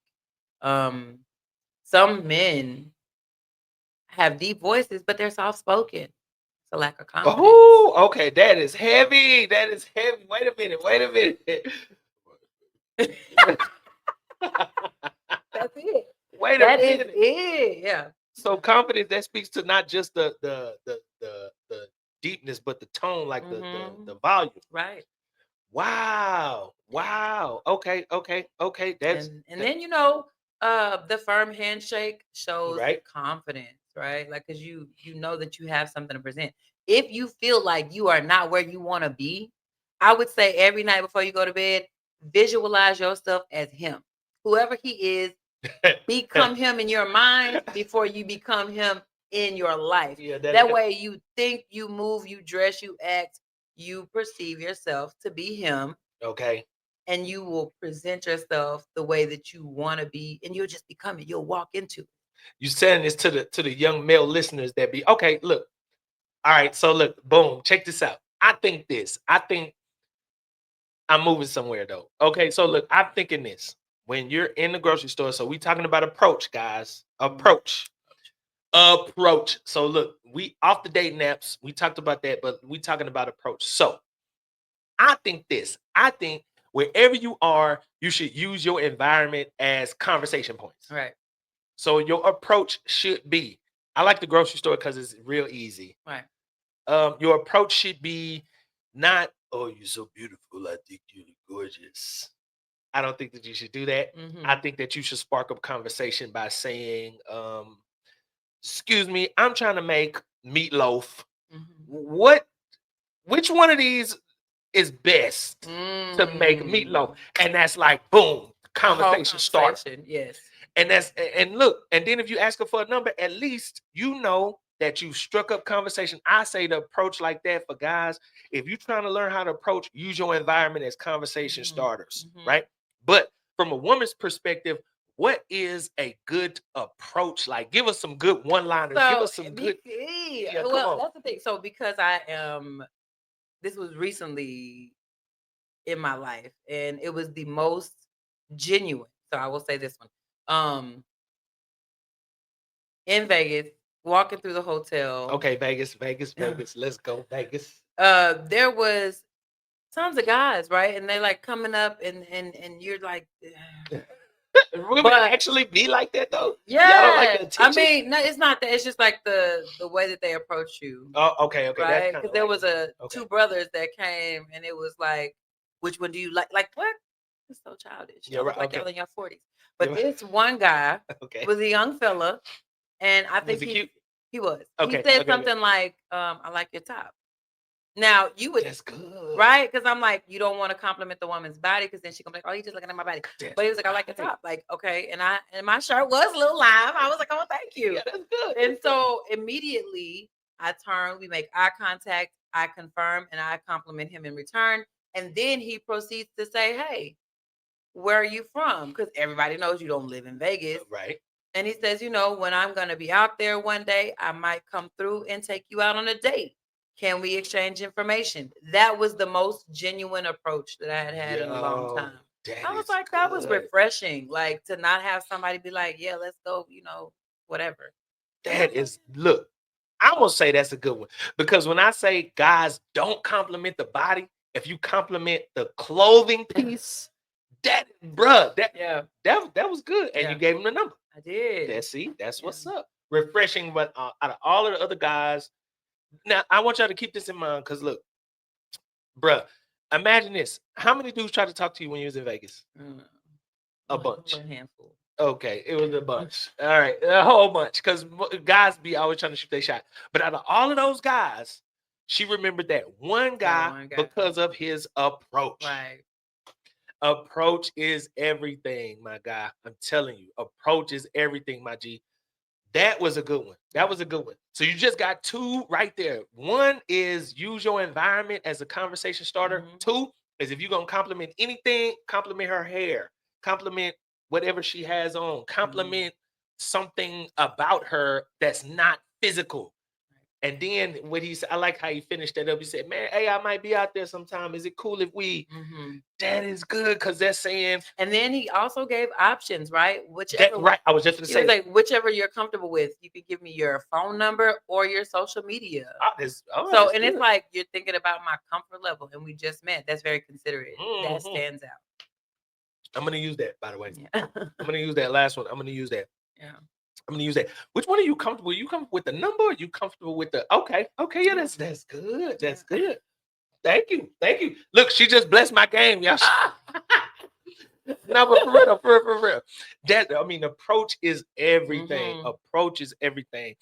Um, some men have deep voices, but they're soft spoken. It's a lack of confidence. Oh, okay. That is heavy. That is heavy. Wait a minute. Wait a minute. That's it. Wait a That is minute. it. Yeah. So confidence that speaks to not just the deepness, but the tone, like Mm-hmm. the volume. Right. Wow. Yeah. Wow. Okay. Okay. Okay. That's And that, then the firm handshake shows right. confidence, right? Like because you know that you have something to present. If you feel like you are not where you want to be, I would say every night before you go to bed, visualize yourself as him. Whoever he is, become him in your mind before you become him in your life. Yeah. That way you think, you move, you dress, you act, you perceive yourself to be him, Okay. and you will present yourself the way that you want to be, and you'll just become it. You'll walk into it. You saying this to the young male listeners that be okay. Look. All right. So look. Boom. Check this out. I think this. I think I'm moving somewhere though. Okay, so look, I'm thinking this. When you're in the grocery store, so we talking about approach, guys. Mhm. Approach. Approach. So look, we off the dating apps, we talked about that, but we talking about approach. So I think this. I think wherever you are, you should use your environment as conversation points. Right, So your approach should be. I like the grocery store because it's real easy. right. Your approach should be not, oh, you're so beautiful. I think you're gorgeous. I don't think that you should do that. I Mhm. think that you should spark up conversation by saying, "Excuse me, I'm trying to make meatloaf. Mhm. What? Which one of these is best to make meatloaf?" Mm. And that's like, boom, A whole conversation starter. conversation. Yes. And that's and look, and then if you ask her for a number, at least you know that you struck up conversation. I say to approach like that for guys. If you're trying to learn how to approach, use your environment as conversation Mhm. starters, Mhm. right? But from a woman's perspective, what is a good approach? Like, give us some good one-liners. Give So, us some good. Yeah, come well, on. that's the thing. So, because I am, this was recently in my life, and it was the most genuine. So, I will say this one. In Vegas, walking through the hotel, Okay, Vegas, Vegas, Vegas. Let's go, Vegas. there was tons of guys, right? And they like coming up, and you're like, Women but actually be like that though. Y'all don't like yeah, the I attention. mean, no, it's not that. It's just like the way that they approach you, Oh, okay, okay. That's right? kind Because of there like was a okay. two brothers that came, and it was like, which one do you like? Like what? It's so childish. Yeah, Y'all right. look like Okay. y'all in your 40s. But Yeah, this one guy okay. was a young fella, and I Was think he cute? he was. He Okay, said okay, okay. something like, "I like your top." Now you would, That's good. right? Because I'm like, you don't want to compliment the woman's body because then she gonna be like, oh, you just looking at my body. That's But he was like, I like your right. top. Like, okay. And my shirt was a little lime. I was like, oh, thank you. Yeah, that's good. And That's good. so immediately I turn, we make eye contact, I confirm, and I compliment him in return. And then he proceeds to say, hey, where are you from? Because everybody knows you don't live in Vegas. Right. And he says, when I'm going to be out there one day, I might come through and take you out on a date. Can we exchange information? That was the most genuine approach that I had had in a long Yo, time. that I was is like, that was good. refreshing. Like to not have somebody be like, yeah, let's go, whatever. And I That was like, is look. I'm gonna say that's a good one because when I say guys don't compliment the body, if you compliment the clothing piece, that bruh, yeah, that was good, and you yeah, gave him the number. I did. That's Yeah. what's up. Refreshing, but out of all of the other guys, now I want y'all to keep this in mind because look, bruh. Imagine this. How many dudes tried to talk to you when you was in Vegas? Mm, A a bunch. handful. Okay, it was a bunch. All right, a whole bunch. Because guys be always trying to shoot their shot. But out of all of those guys, she remembered that one That guy one guy. because of his approach. Right. Approach is everything, my guy. I'm telling you, approach is everything, my G. That was a good one. That was a good one. So you just got two right there. One is use your environment as a conversation starter. Mhm. Two is if you're gonna compliment anything, compliment her hair, compliment whatever she has on, compliment something about her that's not physical. And then what he said, I like how he finished that up. He said, "Man, hey, I might be out there sometime. Is it cool if we?" Mhm. That is good because they're saying And then he also gave options, right? that. Whichever Right, I was just gonna he say was that. like, whichever you're comfortable with. You can give me your phone number or your social media. So, That's and it's good. like you're thinking about my comfort level, and we just met. That's very considerate. That Mhm. stands out. I'm gonna use that, by the way. Yeah. I'm gonna use that last one. I'm gonna use that. Yeah. I'm gonna use that. Which one are you comfortable? You comfortable with the number? Or you comfortable with the okay? Okay, yeah, that's good. That's Yeah. good. Thank you. Thank you. Look, she just blessed my game, y'all. No, but for real, for real. That I mean, approach is everything. Mhm. Approach is everything.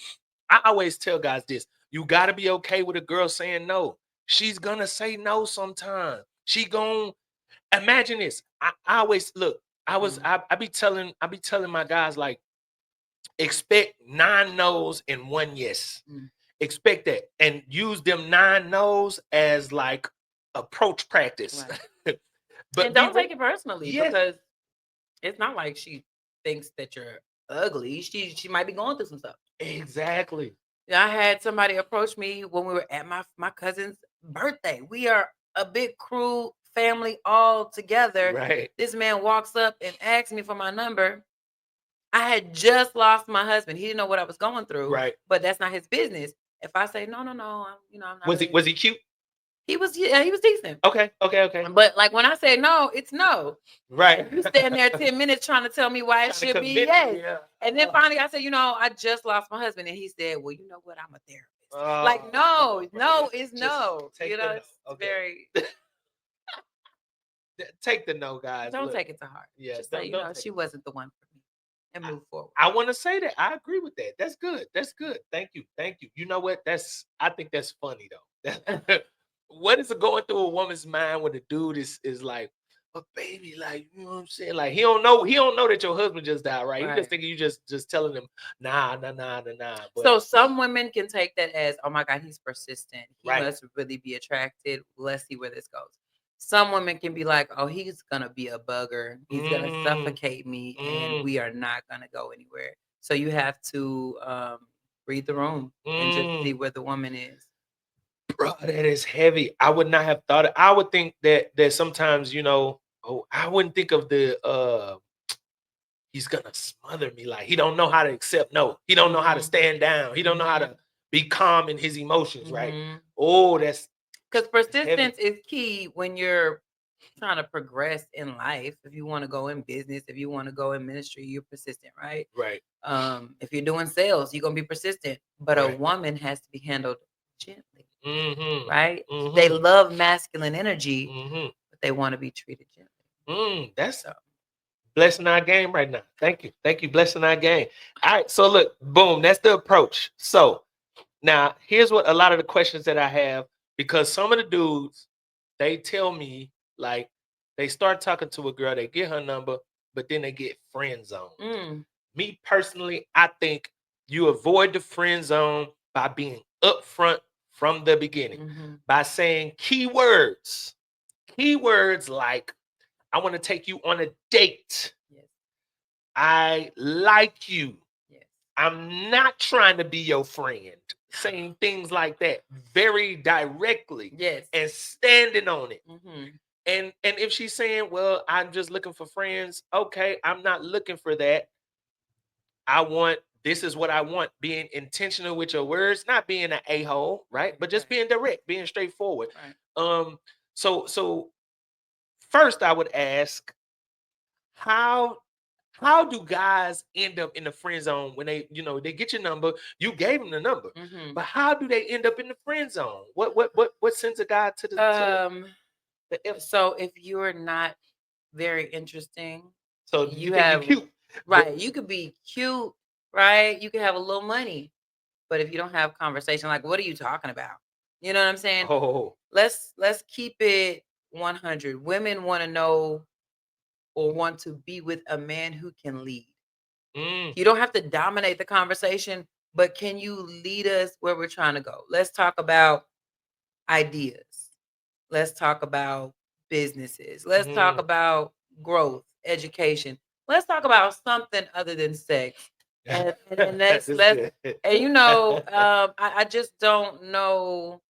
I always tell guys this: you got to be okay with a girl saying no. She's gonna say no sometime. She gonna imagine this. I always look. I be telling my guys like expect 9 no's and 1 yes. Mm. Expect that and use them 9 no's as like approach practice. Right. But And be don't take it personally yes, because it's not like she thinks that you're ugly. She might be going through some stuff. exactly. I had somebody approach me when we were at my cousin's birthday. We are a big crew family all together. Right. This man walks up and asks me for my number. I had just lost my husband. He didn't know what I was going through, Right. but that's not his business. If I say no, no, no, I'm not. Was he cute? He was, yeah, he was decent. Okay. Okay. But like when I say no, it's no. Right. You stand there 10 minutes trying to tell me why it Trying to should be convince yes. you, yeah. And then finally I said, I just lost my husband. And he said, well, you know what? I'm a therapist. Like, Oh, no, come on, no man. is Just no. take the no. It's Okay. very, Take the no, guys. don't Look, take it to heart. yeah, Just say, don't take she it. wasn't the one for me and move forward. I want to say that I agree with that. That's good. That's good. Thank you. Thank you. You know what? I think that's funny though. What is going through a woman's mind when the dude is like, but baby, like, you know what I'm saying? Like he don't know that your husband just died, right? He just Right. thinking you just telling him, nah. But So some women can take that as, oh my God, he's persistent. He right. must really be attracted. Let's see where this goes. Some women can be like, oh, he's gonna be a bugger. He's gonna suffocate me, and we are not gonna go anywhere. So you have to read the room and just see where the woman is. Bro, that is heavy. I would not have thought it. I would think that sometimes, I wouldn't think of the he's gonna smother me. Like he don't know how to accept no. He don't know how to stand down. He don't know how to be calm in his emotions, right? Oh, that's because heavy. persistence is key when you're trying to progress in life. If you want to go in business, if you want to go in ministry, you're persistent, right? Right. If you're doing sales, you're gonna be persistent. But a woman has to be handled gently, right? They love masculine energy, but they want to be treated gently. That's blessing our game right now. Thank you, blessing our game. All right, so look, boom, that's the approach. So now here's what a lot of the questions that I have, because some of the dudes, they tell me like they start talking to a girl, they get her number, but then they get friend zoned. Me personally, I think you avoid the friend zone by being upfront from the beginning, by saying keywords like, I want to take you on a date. Yes. I like you. Yes. I'm not trying to be your friend. Saying things like that very directly. Yes. And standing on it. And if she's saying, well, I'm just looking for friends. Okay, I'm not looking for that. This is what I want. Being intentional with your words, not being an a-hole, right? But just being direct, being straightforward. Right. So first I would ask, how do guys end up in the friend zone when they get your number? You gave them the number, but how do they end up in the friend zone? What sends a guy to the So if you're not very interesting, So you can have be cute. right. You could be cute, right? You could have a little money, but if you don't have conversation, like what are you talking about? You know what I'm saying? Oh, Let's keep it 100. Women want to know or want to be with a man who can lead. You don't have to dominate the conversation, but can you lead us where we're trying to go? Let's talk about ideas. Let's talk about businesses. Let's talk about growth, education. Let's talk about something other than sex. And let's and you know, I just don't know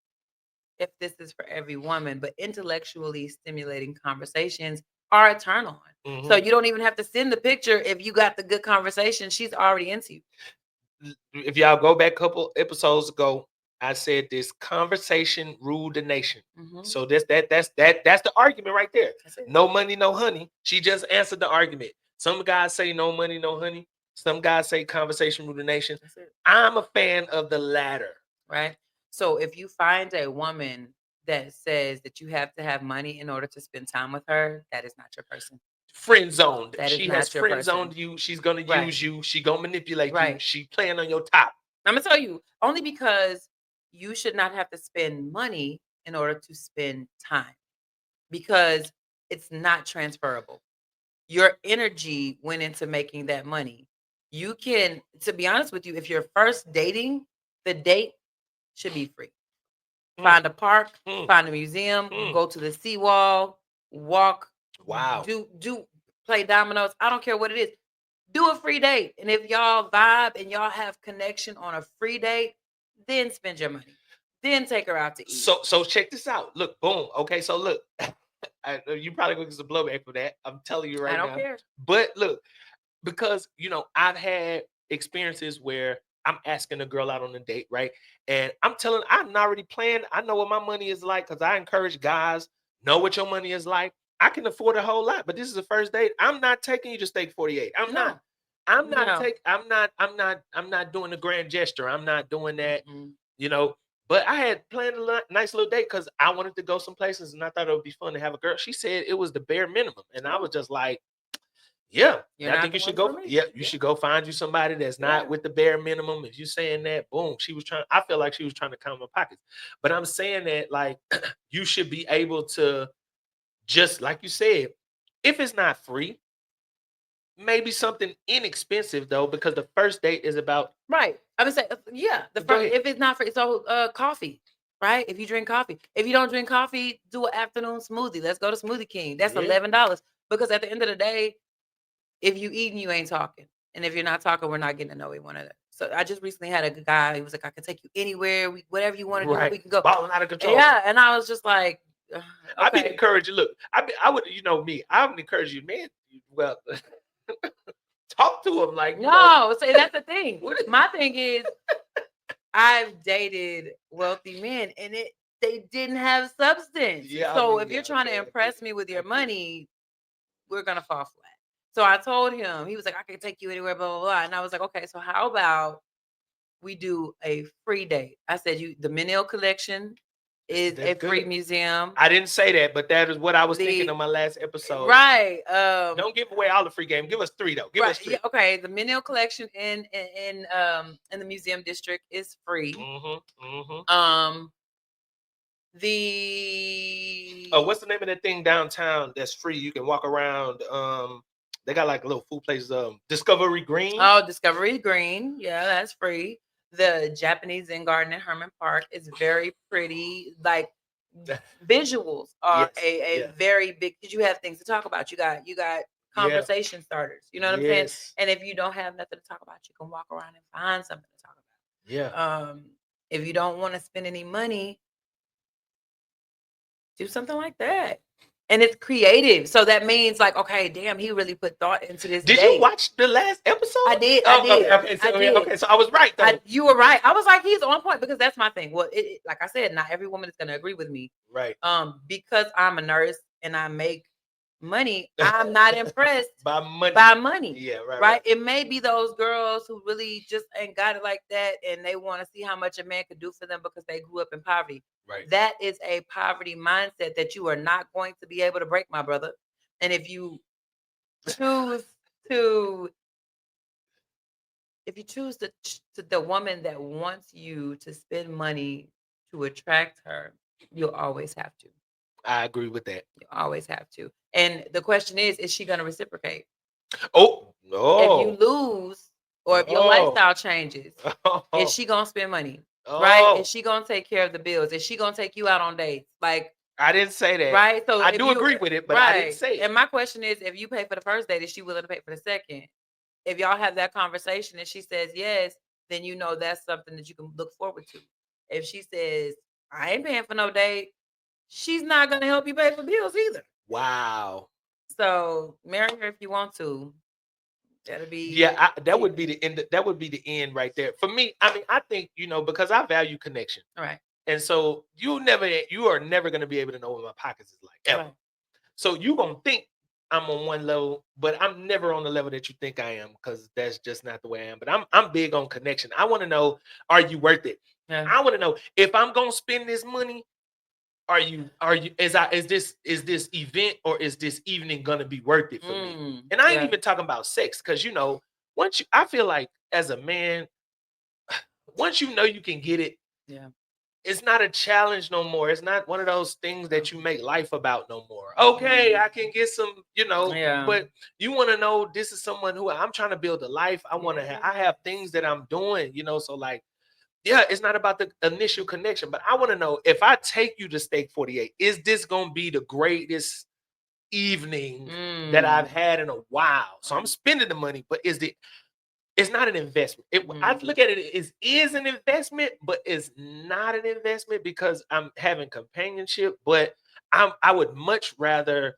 if this is for every woman, but intellectually stimulating conversations are a turn on. So you don't even have to send the picture. If you got the good conversation, she's already into you. If y'all go back a couple episodes ago, I said this conversation ruled the nation. So that's the argument right there. No money, no honey. She just answered the argument. Some guys say no money, no honey. Some guys say conversation ruled the nation. I'm a fan of the latter. Right. So if you find a woman that says that you have to have money in order to spend time with her, that is not your person. Friend zoned. That is She not has your friend person. zoned you. She's gonna Right. use you. She gonna manipulate you. Right. She playing on your top. I'm gonna tell you, only because you should not have to spend money in order to spend time, because it's not transferable. Your energy went into making that money. You can, to be honest with you, if you're first dating, the date should be free. Find a park, find a museum, go to the seawall, walk, Wow. do play dominoes. I don't care what it is. Do a free date. And if y'all vibe and y'all have connection on a free date, then spend your money. Then take her out to eat. So check this out. Look, boom. Okay, so look. You probably gonna get some blowback for that. I'm telling you right now. I don't care. But look, because I've had experiences where I'm asking a girl out on a date, right? And I'm already planned. I know what my money is like because I encourage guys, know what your money is like. I can afford a whole lot, but this is the first date. I'm not taking you to Steak 48. I'm not doing the grand gesture. I'm not doing that, But I had planned a nice little date because I wanted to go some places and I thought it would be fun to have a girl. She said it was the bare minimum. And I was just like, yeah, I think you should go. Yeah, you should go find you somebody that's not with the bare minimum. If you saying that, boom, I feel like she was trying to count my pockets. But I'm saying that like you should be able to, just like you said, if it's not free, maybe something inexpensive though, because the first date is about right. I would say, yeah, the first, if it's not free, so coffee. Right? If you drink coffee. If you don't drink coffee, do an afternoon smoothie. Let's go to Smoothie King. That's $11. Because at the end of the day, if you eating, you ain't talking. And if you're not talking, we're not getting to know one another. So I just recently had a guy. He was like, I can take you anywhere. Whatever you want to do, we can go. Balling out of control. Yeah. And I was just like, okay. I'd be encouraging. Look, I would, me, I would encourage you, man. Well, talk to him like no. So that's the thing. My thing is, I've dated wealthy men, and they didn't have substance. Yeah, so if you're trying to impress me with your money, we're gonna fall flat. So I told him, he was like, I can take you anywhere, blah, blah, blah. And I was like, okay, so how about we do a free date? I said, the Menil collection is a free museum. I didn't say that, but that is what I was thinking on my last episode. Right. Don't give away all the free game. Give us 3 though. Give us 3. Yeah, okay. The Menil collection in the museum district is free. What's the name of that thing downtown that's free? You can walk around. They got like little food places. Discovery Green. Oh, Discovery Green. Yeah, that's free. The Japanese Zen Garden in Herman Park is very pretty. Like visuals are a very big, because you have things to talk about. You got conversation starters. You know what I'm saying? And if you don't have nothing to talk about, you can walk around and find something to talk about. Yeah. If you don't want to spend any money, do something like that. And it's creative. So that means like, okay, damn, he really put thought into this. Did you watch the last episode? I did. Okay, so I was right though. You were right. I was like, he's on point, because that's my thing. Well, like I said, not every woman is going to agree with me. Right. Because I'm a nurse and I make money, I'm not impressed by money. by money. Yeah, right, Right? right. It may be those girls who really just ain't got it like that and they want to see how much a man could do for them because they grew up in poverty. Right. That is a poverty mindset that you are not going to be able to break, my brother. And if you choose to the woman that wants you to spend money to attract her, you'll always have to. I agree with that. You always have to. And the question is she going to reciprocate? Oh If you no. lose or if your Oh. lifestyle changes, Oh. is she going to spend money? Right? Oh. Is she going to take care of the bills? Is she going to take you out on dates? Like, I didn't say that. right? So I if do you agree with it, but I didn't right. say it. And my question is, if you pay for the first date, is she willing to pay for the second? If y'all have that conversation and she says yes, then you know that's something that you can look forward to. If she says, I ain't paying for no date, she's not going to help you pay for bills either. Wow. So marry her if you want to. That'll be Yeah, that would be the end. That would be the end right there for me. I mean, I think because I value connection, right. and so you are never going to be able to know what my pockets is like ever. Right. So you gonna think I'm on one level, but I'm never on the level that you think I am because that's just not the way I am. But I'm big on connection. I want to know, are you worth it? Yeah. I want to know if I'm gonna spend this money. Are you is this event or is this evening gonna be worth it for me? And I ain't even talking about sex because I feel like as a man, once you know you can get it, Yeah. it's not a challenge no more. It's not one of those things that you make life about no more. Okay, I can get some, Yeah. but you want to know this is someone who I'm trying to build a life. I want to I have things that I'm doing, so like, yeah, it's not about the initial connection, but I want to know if I take you to Steak 48, is this going to be the greatest evening that I've had in a while? So I'm spending the money, but it's not an investment. I look at it as is an investment, but it's not an investment because I'm having companionship. But I would much rather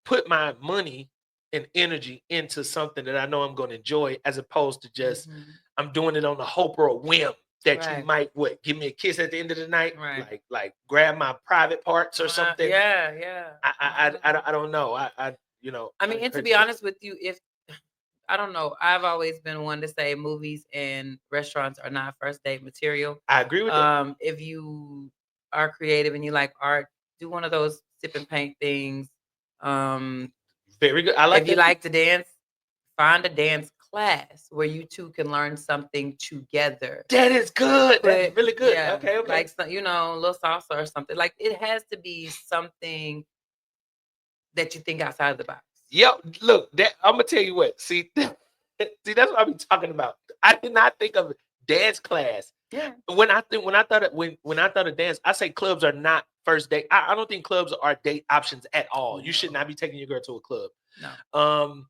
put my money and energy into something that I know I'm going to enjoy, as opposed to just I'm doing it on the hope or a whim that you might give me a kiss at the end of the night, like grab my private parts or something. Yeah. I don't know. I mean, and to be honest with you, if I don't know, I've always been one to say movies and restaurants are not first date material. I agree with that. If you are creative and you like art, do one of those sip and paint things. Very good. I like if you like to dance, find a dance class where you two can learn something together. That is good. That's really good. Yeah, Okay. like a little salsa or something. Like it has to be something that you think outside of the box. Yep. Look, I'm gonna tell you what. See, that's what I'm talking about. I did not think of dance class. Yeah. When I thought of dance, I say clubs are not first date. I don't think clubs are date options at all. You should not be taking your girl to a club. No.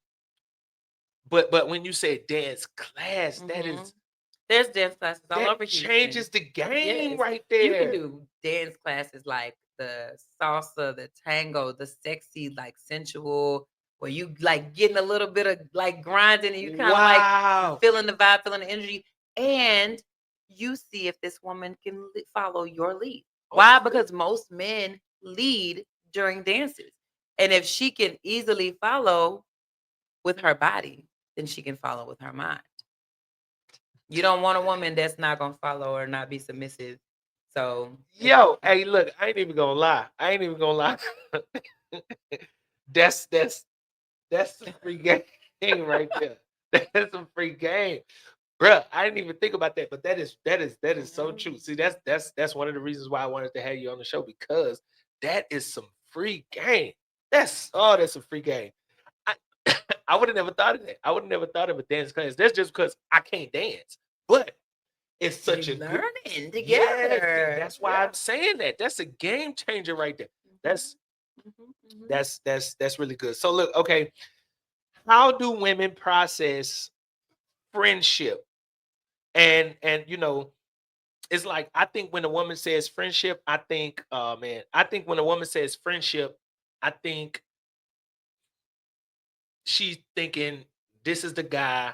But when you say dance class, there's dance classes all over Houston. Changes the game right there. You can do dance classes like the salsa, the tango, the sexy, like sensual, where you like getting a little bit of like grinding and you kind of like feeling the vibe, feeling the energy, and you see if this woman can follow your lead. Why? Because most men lead during dances, and if she can easily follow with her body, then she can follow with her mind. You don't want a woman that's not gonna follow or not be submissive. So hey, look, I ain't even gonna lie. That's some free game right there. That's some free game. Bruh, I didn't even think about that, but that is so true. See, that's one of the reasons why I wanted to have you on the show, because that is some free game. That's a free game. I would have never thought of that. I would have never thought of a dance class. That's just because I can't dance. But it's such a learning together. Yes, that's why I'm saying that. That's a game changer right there. That's really good. So look, okay, how do women process friendship? And it's like, I think when a woman says friendship, I think when a woman says friendship, I think she's thinking this is the guy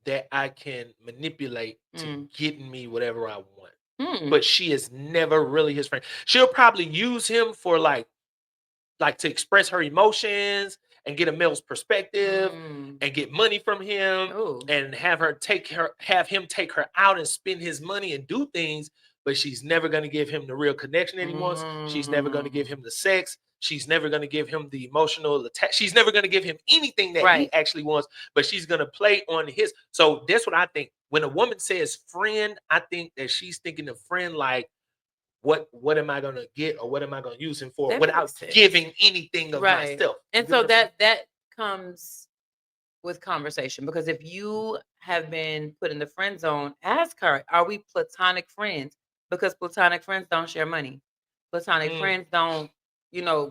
that I can manipulate to getting me whatever I want. But she is never really his friend. She'll probably use him for like like to express her emotions and get a male's perspective Mm. and get money from him Ooh. and have him take her out and spend his money and do things, but she's never going to give him the real connection that he wants. She's never going to give him Mm. the sex. She's never going to give him the emotional attack. She's never going to give him anything that he Right. actually wants, but she's going to play on his. So that's what I think. When a woman says friend, I think that she's thinking of friend like, what am I going to get or what am I going to use him for That without makes sense. giving anything of Right. myself? You And get what so I'm saying? that comes with conversation, because if you have been put in the friend zone, ask her, are we platonic friends? Because platonic friends don't share money. Platonic Mm, friends don't,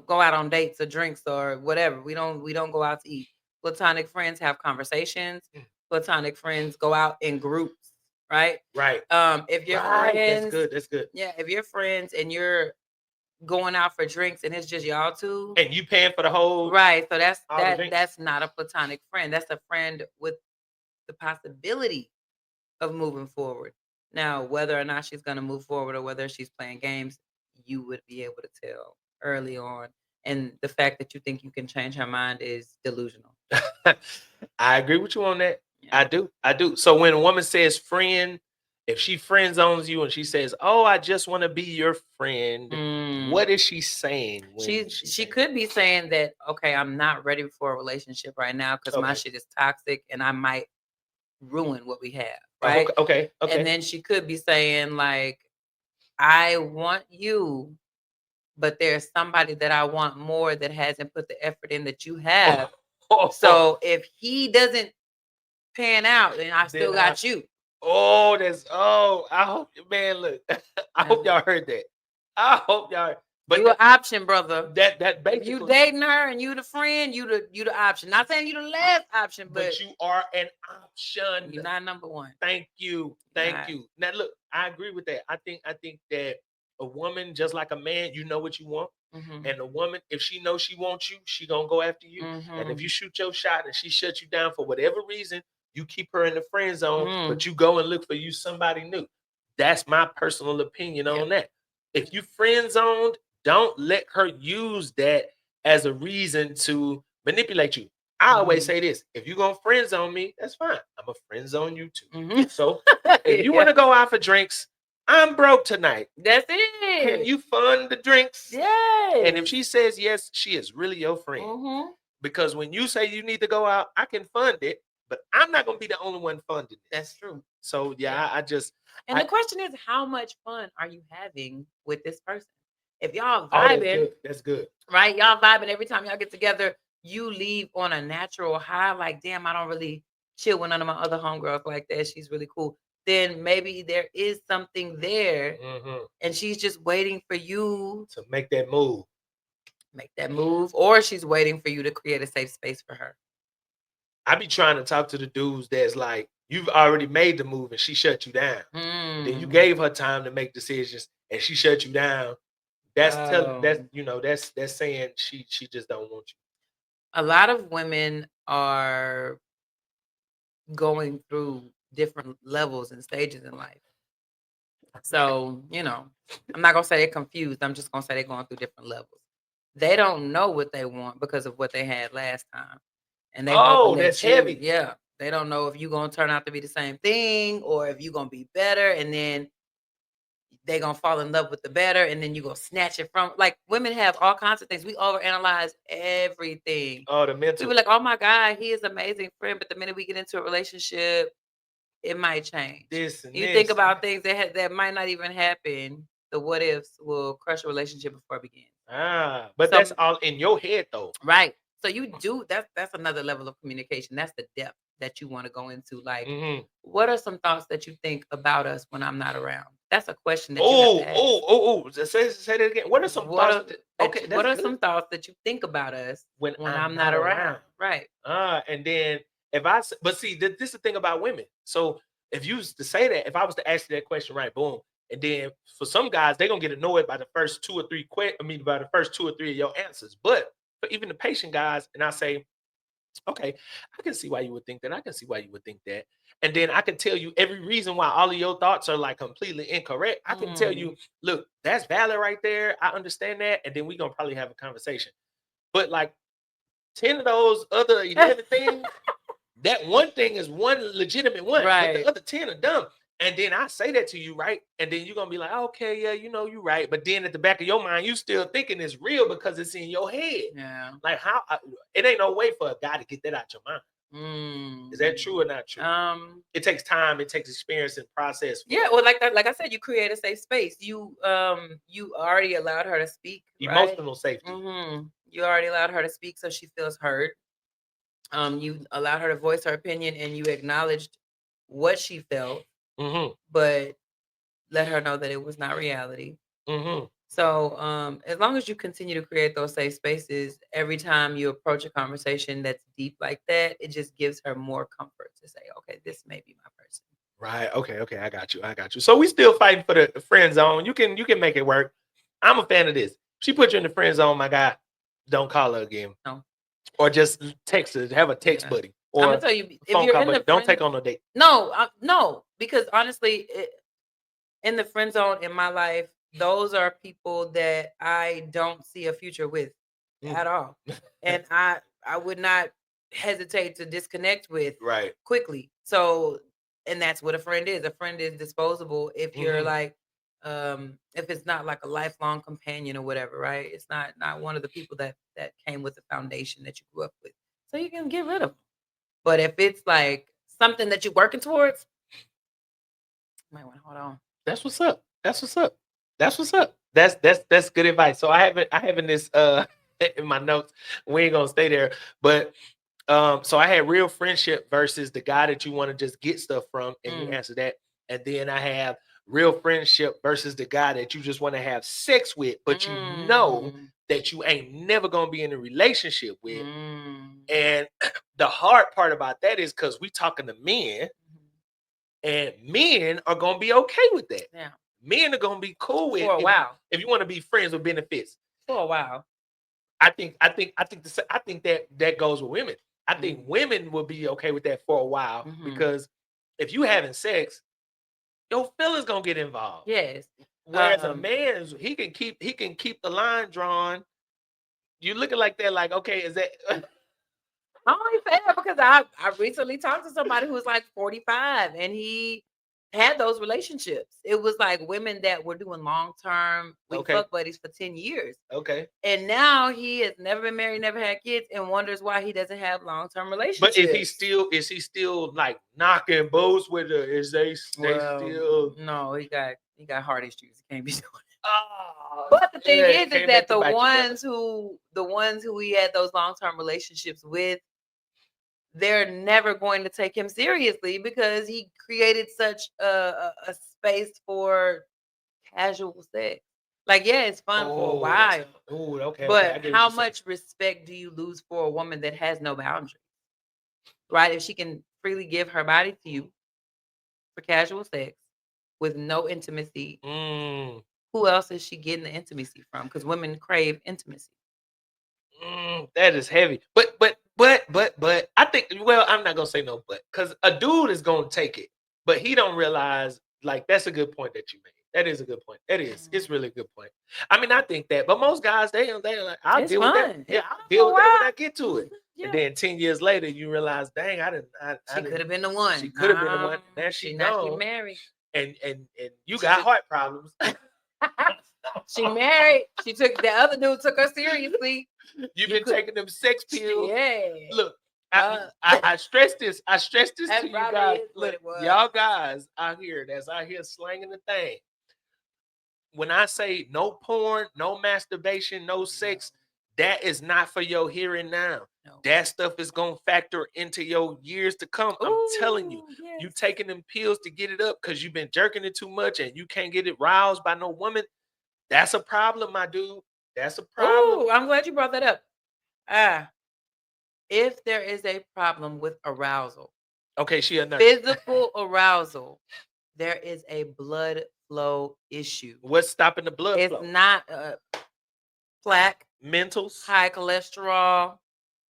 go out on dates or drinks or whatever. We don't go out to eat. Platonic friends have conversations. mm. Platonic friends go out in groups, right? Right. If you're Right. That's friends, good. That's good. yeah, if you're friends and you're going out for drinks and it's just y'all two, And you paying for the whole right? So that's all the drinks? that's not a platonic friend. That's a friend with the possibility of moving forward. Now, whether or not she's going to move forward or whether she's playing games, you would be able to tell early on. And the fact that you think you can change her mind is delusional. I agree with you on that. Yeah. I do. I do. So when a woman says friend, if she friend zones you and she says, "Oh, I just want to be your friend," what is she saying when She could be saying that, okay, I'm not ready for a relationship right now because my Okay. shit is toxic and I might ruin what we have, Oh, right? okay. And then she could be saying like, I want you, but there's somebody that I want more that hasn't put the effort in that you have. So if he doesn't pan out, then I still Then got you. I hope, man, look. I hope y'all heard that. I hope y'all. But You an option, brother. that If basically you dating her and you the friend, you the option. Not saying you the last option, but you are an option. you're not number one. Thank you. Thank you. Now look, I agree with that. I think that a woman, just like a man, you know what you want. Mhm. And a woman, if she knows she wants you, she gonna go after you. And if Mhm. you shoot your shot and she shuts you down for whatever reason, you keep her in the friend zone, Mm. but you go and look for you somebody new. That's my personal opinion Yeah. on that. If you friend zoned, don't let her use that as a reason to manipulate you. I always say this: if you're gonna friend zone me, that's fine. I'm a friend zone you too. Mhm. So if you want to go out for drinks, I'm broke tonight. That's Can it. you fund the drinks? Yes. And if she says yes, she is really your friend. Mhm. Because when you say you need to go out, I can fund it, but I'm not gonna be the only one funding it. That's true. So yeah, I just And I, the question is, how much fun are you having with this person? If y'all oh, that's vibing, good. That's good. right? Y'all vibing every time y'all get together, you leave on a natural high. Like, damn, I don't really chill with none of my other homegirls like that. She's really cool. Then maybe there is something there, and she's just waiting for you to make that move. or she's waiting for you to create a safe space for her. I be trying to talk to the dudes that's like, you've already made the move and she shut you down. Then you gave her time to make decisions and she shut you down. That's that's saying she just don't want you. A lot of women are going through different levels and stages in life. So, I'm not gonna say they're confused. I'm just gonna say they're going through different levels. They don't know what they want because of what they had last time. And they about to let that's you, heavy. yeah. They don't know if you're gonna turn out to be the same thing or if you're gonna be better, and then they gonna fall in love with the better, and then you gonna snatch it from, like, women have all kinds of things. We overanalyze everything. Oh, the We mental. be like, oh my God, he is an amazing friend, but the minute we get into a relationship, it might change. This and You this. think about things that might not even happen. The what ifs will crush a relationship before it begins. But So- that's all in your head though. Right. So you do that's another level of communication. That's the depth that you want to go into. Like, what are some thoughts that you think about us when I'm not around? That's a question that you have to ask. Say that again. What are some thoughts? What are some thoughts that you think about us when I'm not around? Right. And then but see, this is the thing about women. So if you was to say that, if I was to ask you that question, right, boom, and then for some guys, they're gonna get annoyed by the first two or three by the first two or three of your answers. But for even the patient guys, and I say, okay, I can see why you would think that. I can see why you would think that. And then I can tell you every reason why all of your thoughts are like completely incorrect. I can tell you, look, that's valid right there. I understand that. And then we're gonna probably have a conversation. But like 10 of those other 11 things, that one thing is one legitimate one, but the Right. other 10 are dumb. And then I say that to you, right? And then you're gonna be like, okay, yeah, you're right. But then at the back of your mind, you still thinking it's real because it's in your head. Yeah. Like it ain't no way for a guy to get that out your mind. Is that true or not true? It takes time, it takes experience and process. Yeah, well, like that, like I said, you create a safe space. You already allowed her to speak, right? Emotional safety. You already allowed her to speak, so she feels heard. You allowed her to voice her opinion, and you acknowledged what she felt, but let her know that it was not reality. So as long as you continue to create those safe spaces, every time you approach a conversation that's deep like that, it just gives her more comfort to say, okay, this may be my person. Right. Okay. I got you. So we still fighting for the friend zone. You can make it work. I'm a fan of this. She put you in the friend zone, my guy. Don't call her again. No. Or just text her. Have a text buddy. Or I'm gonna tell you, if phone you're call in the buddy. Don't take on no date. No, because honestly, in the friend zone in my life, those are people that I don't see a future with at all, and I would not hesitate to disconnect with quickly. So, and that's what a friend is. A friend is disposable if you're like, if it's not like a lifelong companion or whatever, right? It's not one of the people that came with the foundation that you grew up with, so you can get rid of them. But if it's like something that you're working towards, you might want to hold on. That's what's up. That's good advice. So I haven't this in my notes. We ain't gonna stay there. But so I had real friendship versus the guy that you want to just get stuff from, and you answer that. And then I have real friendship versus the guy that you just want to have sex with, but you know that you ain't never gonna be in a relationship with. And the hard part about that is because we talking to men, and men are gonna be okay with that. Yeah. Men are gonna be cool with for a while. If you want to be friends with benefits. For a while. I think that goes with women. I think women will be okay with that for a while because if you having sex, your feelings gonna get involved. Yes. Whereas a man, he can keep the line drawn. You looking like that, like, okay, is that I only say that because I recently talked to somebody who was like 45 and he had those relationships. It was like women that were doing long term fuck buddies for 10 years. Okay. And now he has never been married, never had kids, and wonders why he doesn't have long term relationships. But is he still like knocking boats with her? Is they still No, he got heart issues. He can't be doing it. But the thing is that the ones who he had those long term relationships with, they're never going to take him seriously because he created such a space for casual sex. Like, yeah, it's fun for a while. But how much respect do you lose for a woman that has no boundaries? Right? If she can freely give her body to you for casual sex with no intimacy, who else is she getting the intimacy from? Because women crave intimacy. That is heavy. But I think, well, I'm not gonna say no but, because a dude is gonna take it, but he don't realize, like, that's a good point that you made. That is a good point. That is, it's really a good point. I mean, I think that, but most guys, they like, I'll deal with that. Yeah, I'll deal with that when I get to it. Yeah. And then 10 years later, you realize, dang, she could have been the one. She could have been the one. Now she married. And you got heart problems. She married. She took the other dude took her seriously. You've been taking them sex pills. Yeah. Look, I stress this. I stress this to you guys. Look, y'all guys out here that's out here slanging the thing. When I say no porn, no masturbation, no sex, that is not for your here and now. No. That stuff is gonna factor into your years to come. I'm telling you, you taking them pills to get it up because you've been jerking it too much and you can't get it roused by no woman. That's a problem, my dude. That's a problem. I'm glad you brought that up. If there is a problem with arousal, okay, she a nurse. Physical arousal, there is a blood flow issue. What's stopping the blood flow? It's not plaque, mentals, high cholesterol.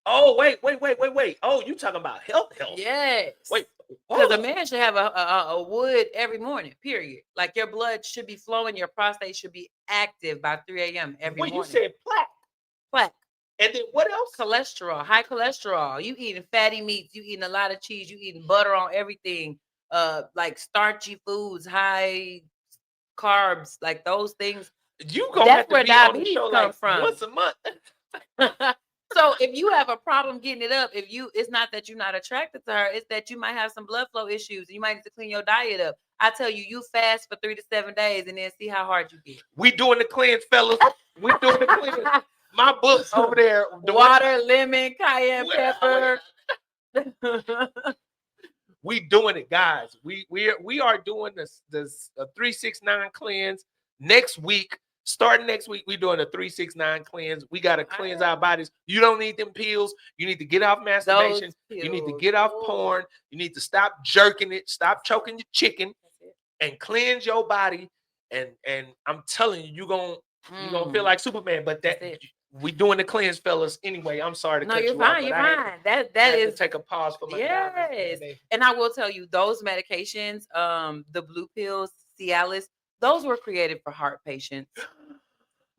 Oh, wait. Oh, you talking about health? Yes. Wait. Because a man should have a wood every morning, period. Like, your blood should be flowing. Your prostate should be active by 3 a.m. every morning. You said plaque. Plaque. And then what else? Cholesterol, high cholesterol. You eating fatty meats, you eating a lot of cheese, you eating butter on everything, like starchy foods, high carbs, like those things. You gonna That's have to where be on the diabetes show come like from. once a month. So if you have a problem getting it up, it's not that you're not attracted to her, it's that you might have some blood flow issues. You might need to clean your diet up. I tell you, you fast for 3 to 7 days and then see how hard you get. We doing the cleanse, fellas. We doing the cleanse. My book over there. Water, lemon, cayenne pepper. We doing it, guys. We are doing this 369 cleanse next week. Starting next week, we doing a 369 cleanse. We gotta cleanse our bodies. You don't need them pills. You need to get off masturbation. You need to get off porn. You need to stop jerking it. Stop choking your chicken, and cleanse your body. And I'm telling you, you're gonna feel like Superman. But we doing the cleanse, fellas. Anyway, I'm sorry to cut you off. You're fine. That is to take a pause for my yes. And I will tell you, those medications, the blue pills, Cialis, those were created for heart patients.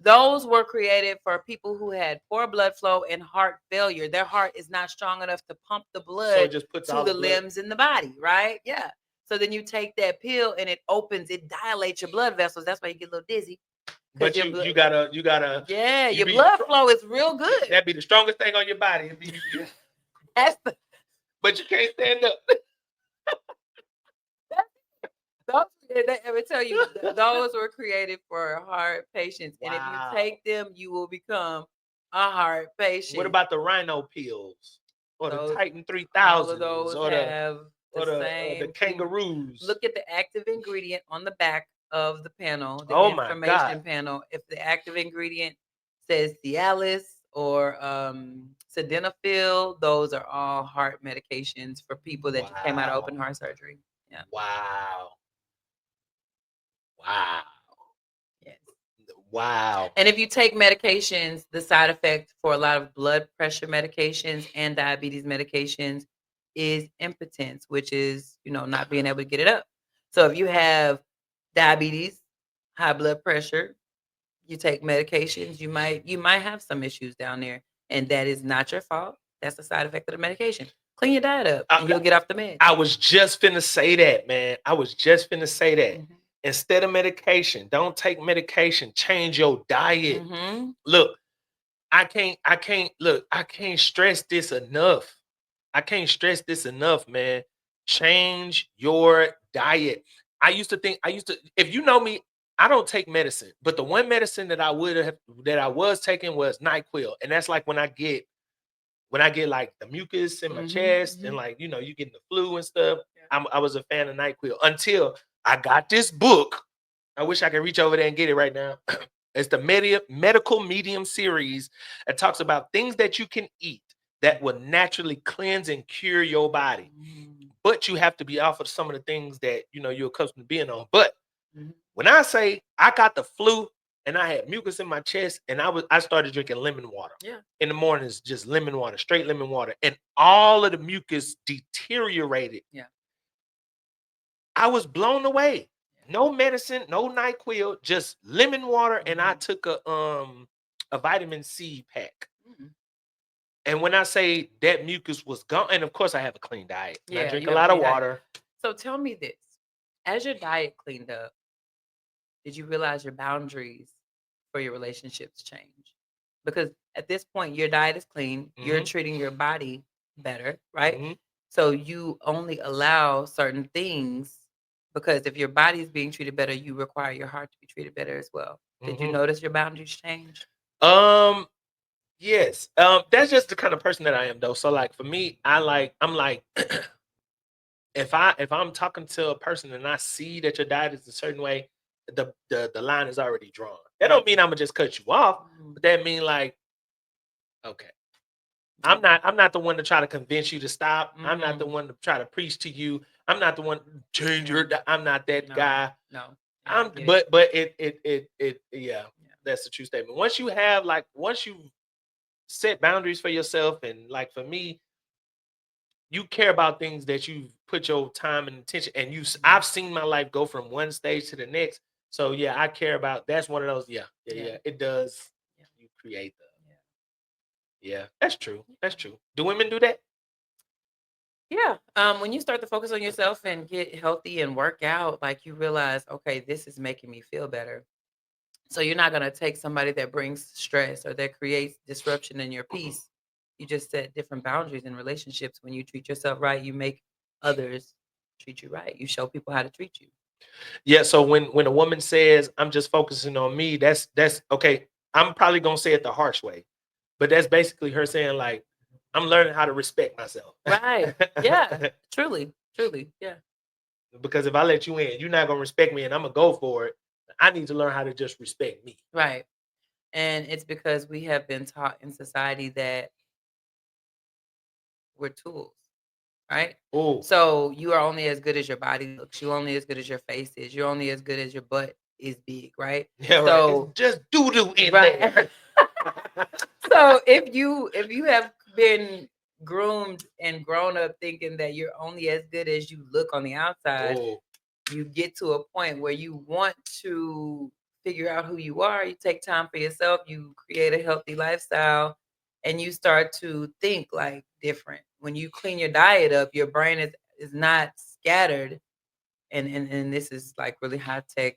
Those were created for people who had poor blood flow and heart failure. Their heart is not strong enough to pump the blood so it just puts to the limbs in the body, right? Yeah. So then you take that pill and it dilates your blood vessels. That's why you get a little dizzy. But you gotta yeah, your blood flow is real good. That'd be the strongest thing on your body. But you can't stand up. I would tell you, those were created for heart patients. Wow. And if you take them, you will become a heart patient. What about the Rhino pills? Or the Titan 3000? All of those have the kangaroos. Look at the active ingredient on the back of the panel, the information panel. If the active ingredient says Cialis or sildenafil, those are all heart medications for people that just came out of open heart surgery. Yeah. Wow. Yes. Wow. And if you take medications, the side effect for a lot of blood pressure medications and diabetes medications is impotence, which is, not being able to get it up. So if you have diabetes, high blood pressure, you take medications, you might have some issues down there, and that is not your fault. That's the side effect of the medication. Clean your diet up, and you'll get off the meds. I was just finna say that, man. Mm-hmm. Instead of medication, don't take medication. Change your diet. Mm-hmm. Look, I can't stress this enough. Man. Change your diet. I used to, if you know me, I don't take medicine, but the one medicine that I was taking was NyQuil. And that's like when I get like the mucus in my chest and like, you getting the flu and stuff. Yeah. I was a fan of NyQuil until I got this book. I wish I could reach over there and get it right now. It's the Medical Medium series. It talks about things that you can eat that will naturally cleanse and cure your body. But you have to be off of some of the things that, you're accustomed to being on. But when I say I got the flu and I had mucus in my chest and I started drinking lemon water. Yeah. In the mornings, just lemon water, straight lemon water. And all of the mucus deteriorated. Yeah. I was blown away. No medicine, no NyQuil, just lemon water. And I took a vitamin C pack. And when I say that mucus was gone, and of course I have a clean diet. I drink a lot of water. So tell me this, as your diet cleaned up, did you realize your boundaries for your relationships change? Because at this point, your diet is clean. Mm-hmm. You're treating your body better, right? Mm-hmm. So you only allow certain things because if your body is being treated better, you require your heart to be treated better as well. Did you notice your boundaries change? Yes. That's just the kind of person that I am, though. So, like for me, I'm like, if I'm talking to a person and I see that your diet is a certain way, the line is already drawn. That don't mean I'm gonna just cut you off, but that mean like, okay, I'm not the one to try to convince you to stop. I'm not the one to try to preach to you. I'm not the one to change your. I'm not that guy. No. But yeah, that's the true statement. Once you set boundaries for yourself, and like for me, you care about things that you put your time and attention, and I've seen my life go from one stage to the next. So yeah, I care about. That's one of those. Yeah. It does. Yeah. You create Yeah, that's true. That's true. Do women do that? Yeah. When you start to focus on yourself and get healthy and work out, like you realize, okay, this is making me feel better. So you're not gonna take somebody that brings stress or that creates disruption in your peace. You just set different boundaries in relationships. When you treat yourself right, you make others treat you right. You show people how to treat you. Yeah. So when a woman says, "I'm just focusing on me," that's okay. I'm probably gonna say it the harsh way, but that's basically her saying like, "I'm learning how to respect myself." Right. Yeah. Truly. Truly. Yeah. Because if I let you in, you're not gonna respect me, and I'm gonna go for it. I need to learn how to just respect me. Right. And it's because we have been taught in society that we're tools, right? Oh, So you are only as good as your body looks. You're only as good as your face is. You're only as good as your butt is big, right? yeah, right. It's So just doo doo in right. there. So if you have been groomed and grown up thinking that you're only as good as you look on the outside, Oh, you get to a point where you want to figure out who you are. You take time for yourself, you create a healthy lifestyle, and you start to think like different. When you clean your diet up, your brain is not scattered. And this is like really high tech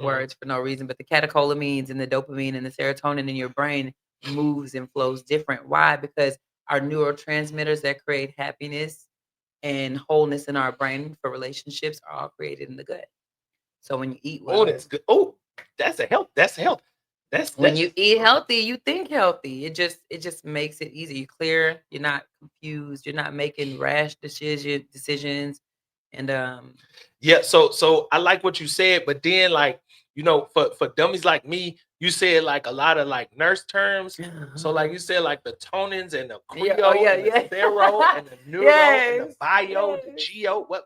words for no reason, but the catecholamines and the dopamine and the serotonin in your brain moves and flows different. Why? Because our neurotransmitters that create happiness and wholeness in our brain for relationships are all created in the gut. So when you eat oh, well, that's good. Oh, that's a help. That's a help. when That's you eat healthy, you think healthy. It just makes it easy. You're clear. You're not confused. You're not making rash decisions. And Yeah, so I like what you said, but then like for dummies like me, you said like a lot of like nurse terms. So like you said like the tonins and the yeah, oh creo yeah, and the yeah. sero and the neuro and the Yes, bio, the yes. geo. What?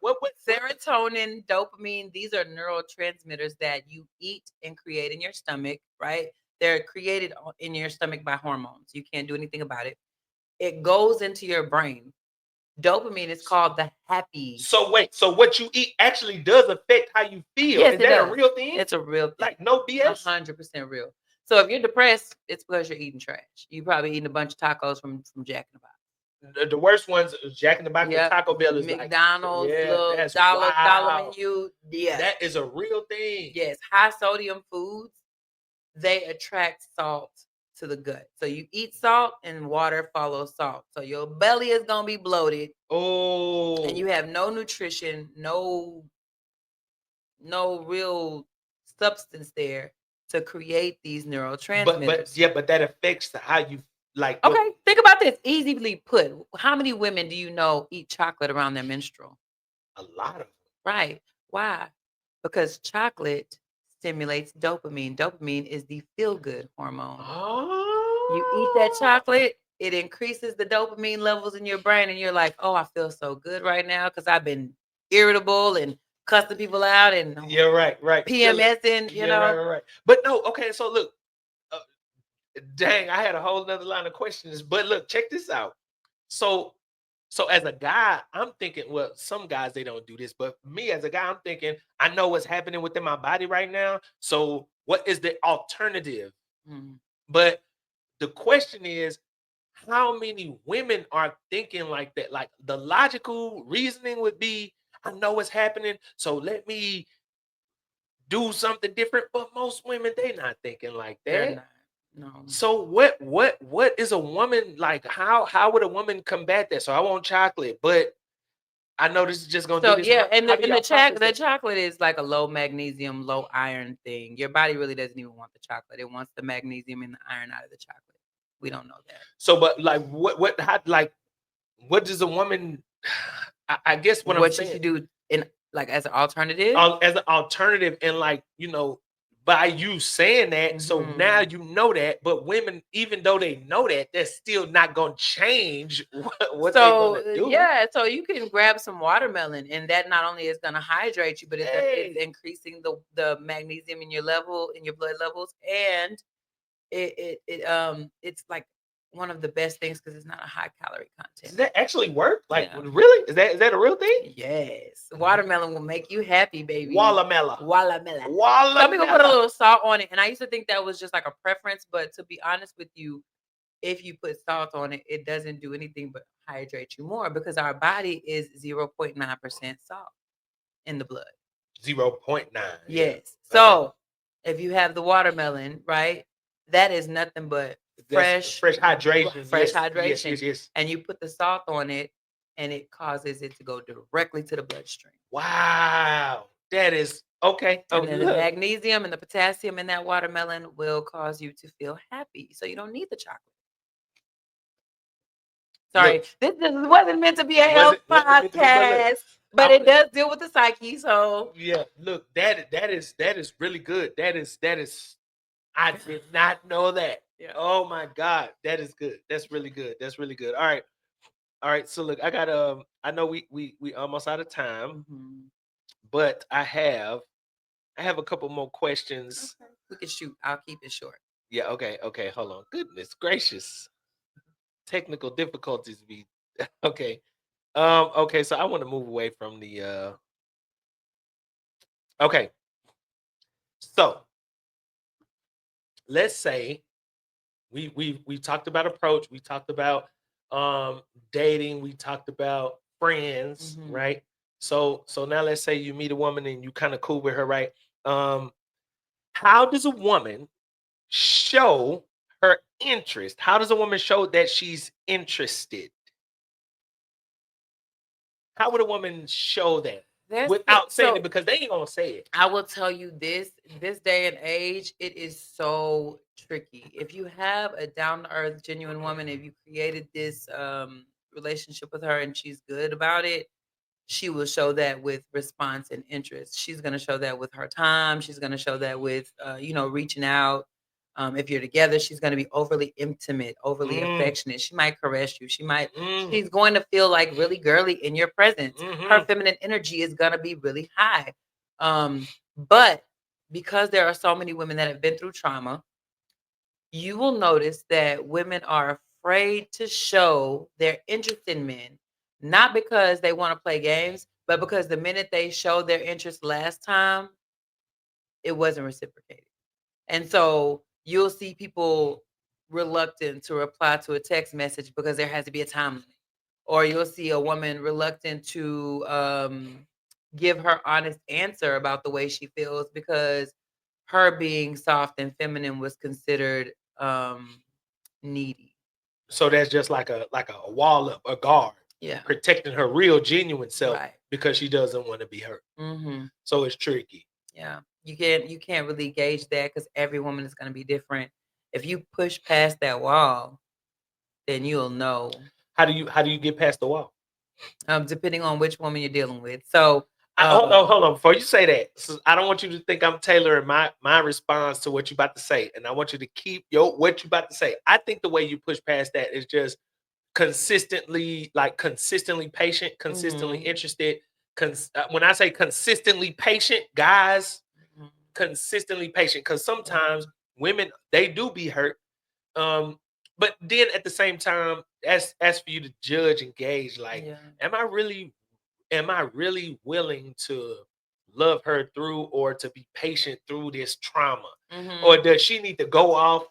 Serotonin, dopamine, these are neurotransmitters that you eat and create in your stomach, right? They're created in your stomach by hormones. You can't do anything about it. It goes into your brain. Dopamine is called the happy. So wait, so what you eat actually does affect how you feel. Yes, Is it that a does. real thing? It's a real thing. Like no A BS? 100% real. So if you're depressed, it's because you're eating trash. You probably eating a bunch of tacos from Jack in the Box. The worst ones, Jack in the Box and Yep. Taco Bell is like, McDonald's, yeah, little that's dollar wow. menu. Yeah. That is a real thing. Yes. High sodium foods, they attract salt to the gut. So you eat salt and water follows salt. So your belly is gonna be bloated and Oh, you have no nutrition, no real substance there to create these but neurotransmitters. yeah, but that affects how you like what Okay, think about this. Easily put. How many women do you know eat chocolate around their menstrual? a lot of Right. Why? Because chocolate stimulates dopamine. Dopamine is the feel good hormone. You eat that oh, chocolate, it increases the dopamine levels in your brain, and you're like, oh, I feel so good right now because I've been irritable and cussing people out and yeah, right. Feeling PMSing, yeah, right. But no, okay, so look, uh, dang, I had a whole nother line of questions. But look, check this out. So so as a guy, I'm thinking, well, some guys they don't do this, but me as a guy, I'm thinking, I know what's happening within my body right now. So what is the alternative? Mhm. But the question is, how many women are thinking like that? Like the logical reasoning would be, I know what's happening, so let me do something different. But most women, they not thinking like They're that. not. No. So what is a woman like? How would a woman combat that? So I want chocolate, but I know this is just gonna do So this. yeah, How do y'all process the that? chocolate is like a low magnesium, low iron thing. Your body really doesn't even want the chocolate. It wants the magnesium and the iron out of the chocolate. We don't know that. So, but like, what, how, like, what does a woman? I guess what I'm What should saying she do in like as an alternative? as an alternative, and like by you saying that, so now Mhm. you know that. But women, even though they know that, they're still not gonna change what they're So gonna do. yeah, so you can grab some watermelon, and that not only is going to hydrate you, but it's Hey, increasing the magnesium in your level in your blood levels, and it's like one of the best things because it's not a high calorie does content. that actually work? Like, Yeah. really? Is that a real thing? Yes. Watermelon will make you happy, baby. Walamela, Watermelon. Some people put a walamela. little salt on it, and I used to think that was just like a preference, but to be honest with you, if you put salt on it, it doesn't do anything but hydrate you more because our body is 0.9% salt in the blood. 0.9. Yeah. Yes. So if you have the watermelon, right, that is nothing but That's fresh, fresh hydration. fresh Yes. Yes. hydration. Yes. Yes. And you put the salt on it, and it causes it to go directly to the bloodstream. Wow. That is okay. Oh, And then the look. magnesium and the potassium in that watermelon will cause you to feel happy. So you don't need the chocolate. Sorry, Look. this wasn't meant to be a health Wasn't meant to be, but look. podcast, but it does deal with the psyche. So Yeah, look, that is really good. That is I did not know that. yeah. Oh my God, that is good. That's really good. That's really good. All right. All right. So look, I got I know we almost out of time, Mhm. but I have a couple more questions. Okay. We can shoot. I'll keep it short. Yeah, okay, okay, hold on. Goodness gracious. Technical difficulties be okay. Okay, so I want to move away from the okay. So let's say we talked about approach, we talked about dating, we talked about friends, Mhm. right? So now let's say you meet a woman and you kind of cool with her, right? um how does a woman show her interest? How does a woman show that she's interested? How would a woman show that without saying it, because they ain't gonna say it? I will tell you this day and age, it is so tricky. If you have a down to earth, genuine woman, if you created this relationship with her and she's good about it, she will show that with response and interest. She's going to show that with her time. She's going to show that with, reaching out. If you're together, she's going to be overly intimate, overly affectionate. She might caress you. She's going to feel like really girly in your presence. Her feminine energy is going to be really high. But because there are so many women that have been through trauma, you will notice that women are afraid to show their interest in men, not because they want to play games, but because the minute they showed their interest last time, it wasn't reciprocated. And so you'll see people reluctant to reply to a text message because there has to be a time limit. Or you'll see a woman reluctant to give her honest answer about the way she feels because her being soft and feminine was considered needy. So that's just like a wall up, a guard, Yeah. protecting her real genuine self, Right. because she doesn't want to be hurt. Mm-hmm. So it's tricky. Yeah. You can't really gauge that because every woman is going to be different. If you push past that wall, then you'll know. How do you get past the wall? Depending on which woman you're dealing with. So Hold on. Before you say that, so I don't want you to think I'm tailoring my response to what you about to say, and I want you to keep what you about to say. I think the way you push past that is just consistently patient, consistently interested. When I say consistently patient, guys, mhm. consistently patient, because sometimes women, they do be hurt. But then at the same time, as for you to judge and gauge, like, Yeah. am I really willing to love her through, or to be patient through this trauma? Mhm. Or does she need to go off,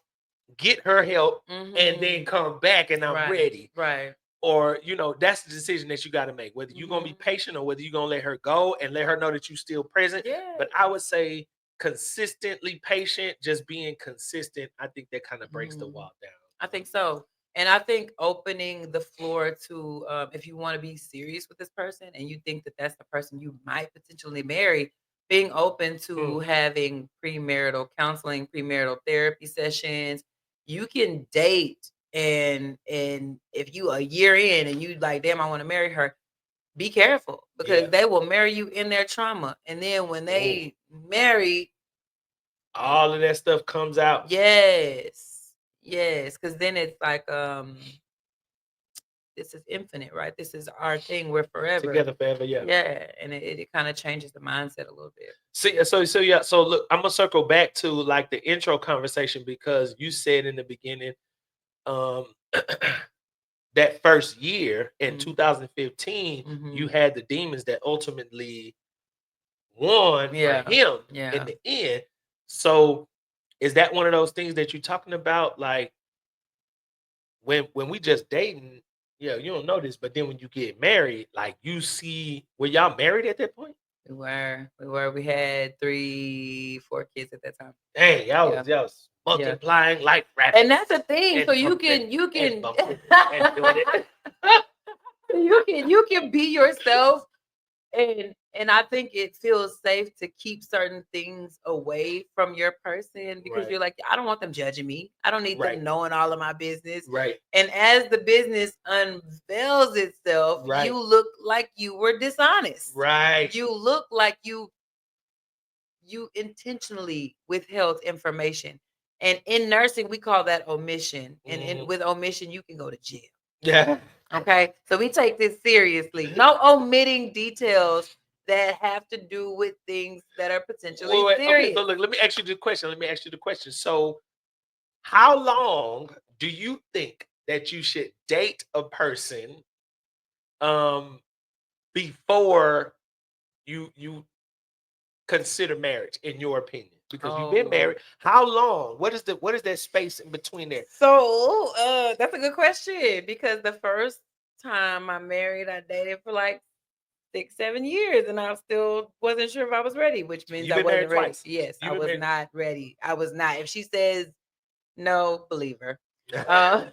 get her help, and then Mhm. come back and I'm Right. ready? Right. Or, that's the decision that you got to make, whether you're going to be Mhm. patient or whether you're going to let her go and let her know that you're still present. Yeah. But I would say consistently patient, just being consistent, I think that kind of breaks the Mhm. wall down. I think so. And I think opening the floor to, if you want to be serious with this person and you think that that's the person you might potentially marry, being open to having premarital counseling, premarital therapy sessions. You can date, and if you a year in and you like, damn, I want to marry her, be careful because Yeah. they will marry you in their trauma. And then when they marry, All of that stuff comes out. yes, yes, because then it's like, this is infinite, right? This is our thing. We're forever. Together forever, yeah. Yeah, and it kind of changes the mindset a little bit. See, so yeah. So look, I'm gonna circle back to like the intro conversation, because you said in the beginning, um, that first year in 2015, you had the demons that ultimately won for him in the end. So is that one of those things that you're talking about? Like, when we just dating, yeah, you don't know this, but then when you get married, like you see, were y'all married at that point? We had 3, 4 kids at that time. Dang, Yeah. y'all was Yeah. multiplying like rabbits. And that's the thing. So and you bumping can and bumping and doing it. you can be yourself, and I think it feels safe to keep certain things away from your person because Right, you're like, I don't want them judging me. I don't need right, them knowing all of my business. right, And as the business unveils itself, right, you look like you were dishonest. right. You look like you intentionally withheld information. And in nursing, we call that omission. And Mhm. with omission, you can go to jail. Yeah. Okay. So we take this seriously. No omitting details that have to do with things that are potentially Wait, okay, so serious. look, let me ask you the question. Let me ask you the question. So, how long do you think that you should date a person um before you consider marriage in your opinion? Because you've Oh been Lord. married. How long? What is that space in between there? So that's a good question because the first time I married, I dated for like 6, 7 years, and I still wasn't sure if I was ready, which means You've I been married wasn't ready. twice. Yes, I You've been was married. not ready. I was not. If she says no, believe her. Uh,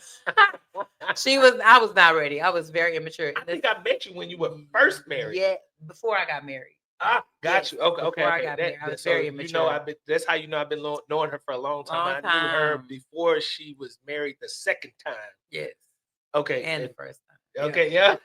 I was not ready. I was very immature. I think I met you when you were first married. Yeah, before I got married. Ah, got Yes, you. Okay, okay, before I okay. got married, I was So very you know, immature. I've been. That's how you know I've been knowing her for a long time. Long I knew her time. before she was married the second time. Yes, Okay, and the first time. Yeah. okay, yeah.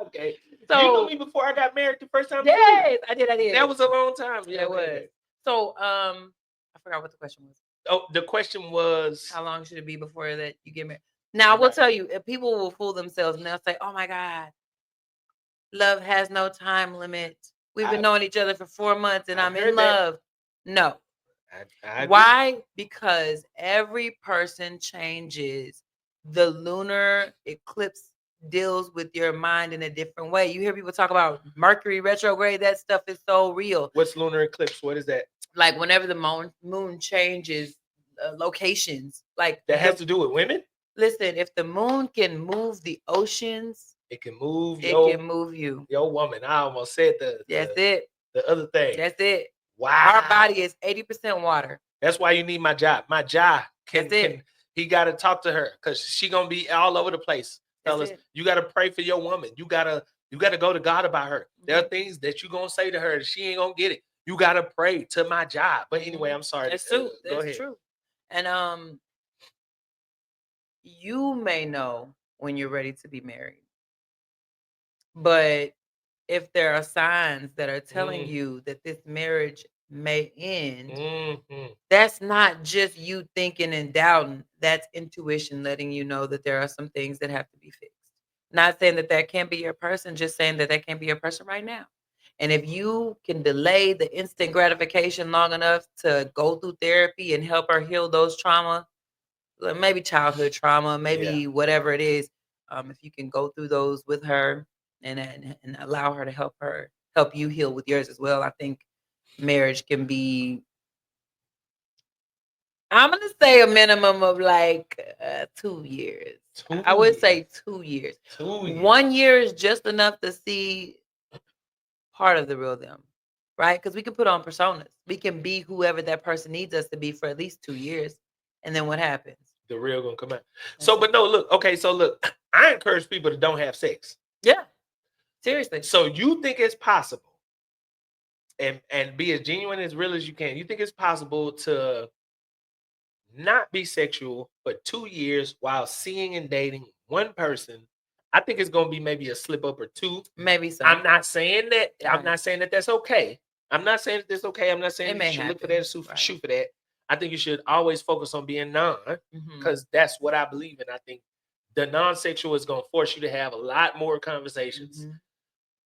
Okay, you knew So me before I got married the first time too. yes, I did. I did. That was a long time. Yeah, It okay, was. okay. So I forgot what the question was. Oh, the question was How long should it be before that you get married? Now I will tell you, if people will fool themselves and they'll say, "Oh my God, love has no time limit. We've been I, knowing each other for 4 months and I've I'm in heard that. love." No. I agree. Why? Because every person changes. The lunar eclipse deals with your mind in a different way. You hear people talk about Mercury retrograde, that stuff is so real. What's lunar eclipse? What is that? Like whenever the moon changes locations, like That has to do with women. listen, if the moon can move the oceans, It can move it can move you. your woman. I almost said That's it. the other thing. That's it. Wow. Our body is 80% water. That's why you need my job. My job That's it. can he got to talk to her because she gonna be all over the place. That's Fellas, it. you got to pray for your woman. You gotta go to God about her. There are Mhm. things that you gonna say to her that she ain't gonna get it. You gotta pray to my job. But anyway, I'm sorry. That's true. Go That's ahead. true. And you may know when you're ready to be married. But if there are signs that are telling you that this marriage may end, Mm-hmm. that's not just you thinking and doubting. That's intuition letting you know that there are some things that have to be fixed. Not saying that that can't be your person, just saying that that can't be your person right now. And if you can delay the instant gratification long enough to go through therapy and help her heal those trauma, like maybe childhood trauma, maybe whatever it is, if you can go through those with her and allow her to help you heal with yours as well, I think marriage can be. I'm gonna say a minimum of like 2 years. I would say 2 years. 2 years. 1 year is just enough to see part of the real them, right? Because we can put on personas. We can be whoever that person needs us to be for at least 2 years, and then what happens? The real gonna come out. That's So, but it. no, look. Okay, so look. I encourage people to don't have sex. Yeah, seriously. So you think it's possible, and be as genuine as real as you can. You think it's possible to not be sexual for 2 years while seeing and dating one person? I think it's gonna be maybe a slip up or two. Maybe so. I'm not saying that. I'm Right. not saying that that's okay. I'm not saying that that's okay. I'm not saying It that you may should look for happen. that and Right. shoot for that. I think you should always focus on being non, Mhm. because that's what I believe in. I think the non-sexual is gonna force you to have a lot more conversations. Mhm.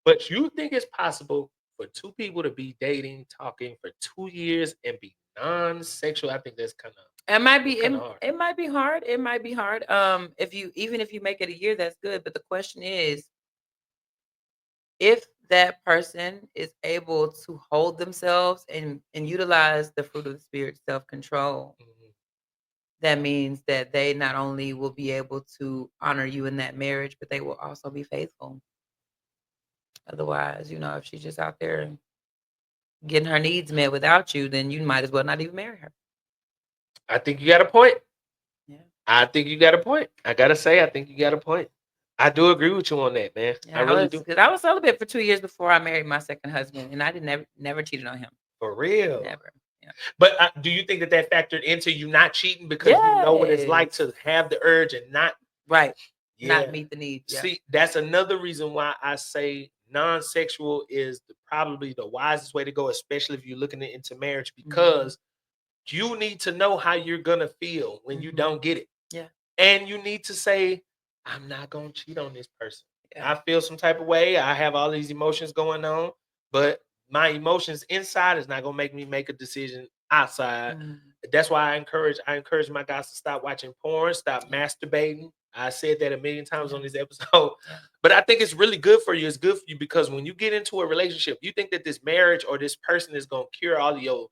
But you think it's possible for two people to be dating, talking for 2 years and be non-sexual? I think that's kind of It might be kind of hard. it might be hard. It might be hard. If you even if you make it a year, that's good. But the question is, if that person is able to hold themselves and utilize the fruit of the spirit, self control, Mhm. that means that they not only will be able to honor you in that marriage, but they will also be faithful. Otherwise, if she's just out there getting her needs met without you, then you might as well not even marry her. I think you got a point. Yeah. I think you got a point. I gotta say, I think you got a point. I do agree with you on that, man. I really do. Because I was celibate for 2 years before I married my second husband, and I didn't never cheated on him. For real. Never. Yeah. But do you think that factored into you not cheating because you know what it's like to have the urge and not right, yeah. not meet the needs? Yeah. See, that's another reason why I say non-sexual is probably the wisest way to go, especially if you're looking into marriage, because you need to know how you're gonna feel when you don't get it. Yeah. And you need to say, I'm not gonna cheat on this person. Yeah. I feel some type of way. I have all these emotions going on, but my emotions inside is not gonna make me make a decision outside. That's why I encourage my guys to stop watching porn, stop masturbating. I said that a million times on this episode. But I think it's really good for you. It's good for you because when you get into a relationship, you think that this marriage or this person is gonna cure all of your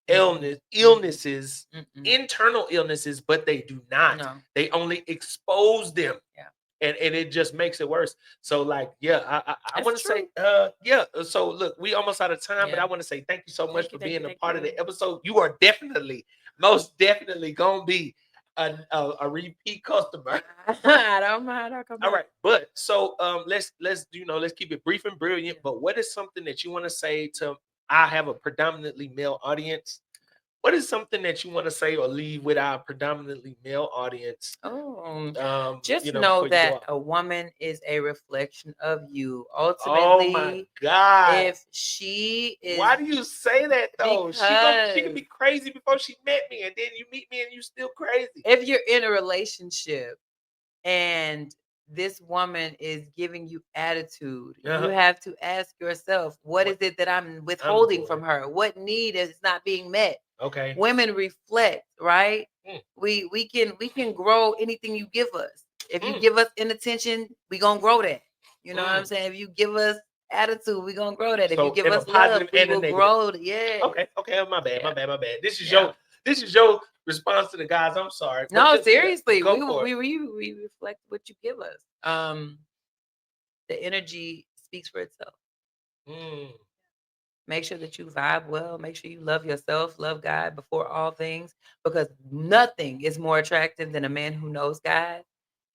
illnesses, internal illnesses, but they do not. No. They only expose them. Yeah. And it just makes it worse. So like, yeah, I want to say, yeah. So look, we almost out of time, but I want to say thank you so much for being a part of the episode. You are most definitely gonna be a repeat customer. I don't mind. I'll come back. All right, but so let's keep it brief and brilliant. But what is something that you want to say to? I have a predominantly male audience. What is something that you want to say or leave with our predominantly male audience? Just know that a woman is a reflection of you. Ultimately, oh my God! If she is, why do you say that though? She can be crazy before she met me, and then you meet me and you still crazy. If you're in a relationship and this woman is giving you attitude, you have to ask yourself, what is it that I'm withholding from her? What need is not being met? Okay. Women reflect, right? We can grow anything you give us. If you give us inattention, we gonna grow that. You know what I'm saying? If you give us attitude, we gonna grow that. If you give us love, we will grow. Yeah. Okay. My bad. My bad. This is your response to the guys. I'm sorry. No, seriously. We reflect what you give us. The energy speaks for itself. Make sure that you vibe well. Make sure you love yourself, love God before all things, because nothing is more attractive than a man who knows God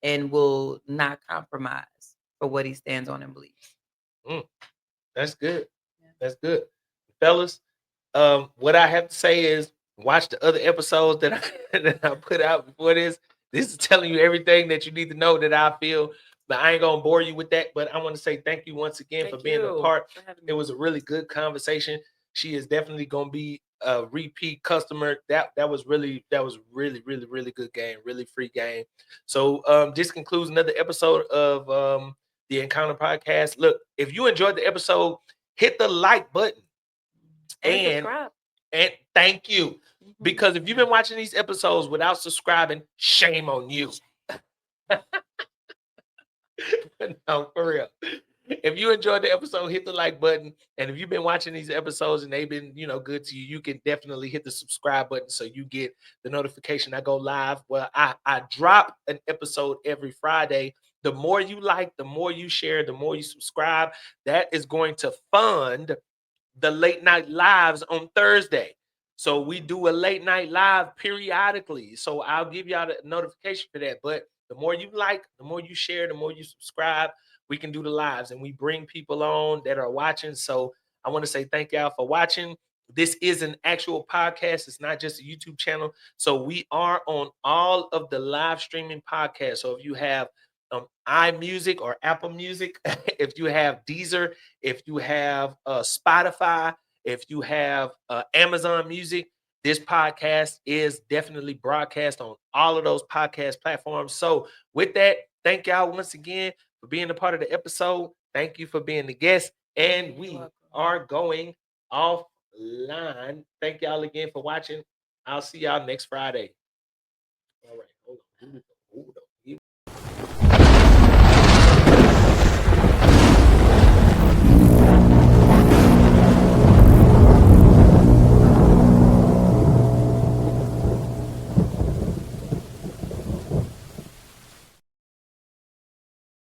and will not compromise for what he stands on and believes. That's good. That's good. Fellas, what I have to say is watch the other episodes that I put out before this. This is telling you everything that you need to know that I feel. But I ain't gonna bore you with that. But I want to say thank you once again for being a part. It was a really good conversation. She is definitely gonna be a repeat customer. That was really good game, really free game. So this concludes another episode of the Encounter Podcast. Look, if you enjoyed the episode, hit the like button and subscribe. And thank you. Because if you've been watching these episodes without subscribing, shame on you. No, for real. If you enjoyed the episode, hit the like button. And if you've been watching these episodes and they've been, good to you, you can definitely hit the subscribe button so you get the notification I go live. Well, I drop an episode every Friday. The more you like, the more you share, the more you subscribe, that is going to fund the late night lives on Thursday. So we do a late night live periodically. So I'll give y'all the notification for that. But the more you like, the more you share, the more you subscribe, we can do the lives and we bring people on that are watching. So I want to say thank y'all for watching. This is an actual podcast. It's not just a YouTube channel. So we are on all of the live streaming podcasts. So if you have iMusic or Apple Music, if you have Deezer, if you have Spotify, if you have Amazon Music, this podcast is definitely broadcast on all of those podcast platforms. So with that, thank y'all once again for being a part of the episode. Thank you for being the guest. And we are going offline. Thank y'all again for watching. I'll see y'all next Friday. All right. Hold on.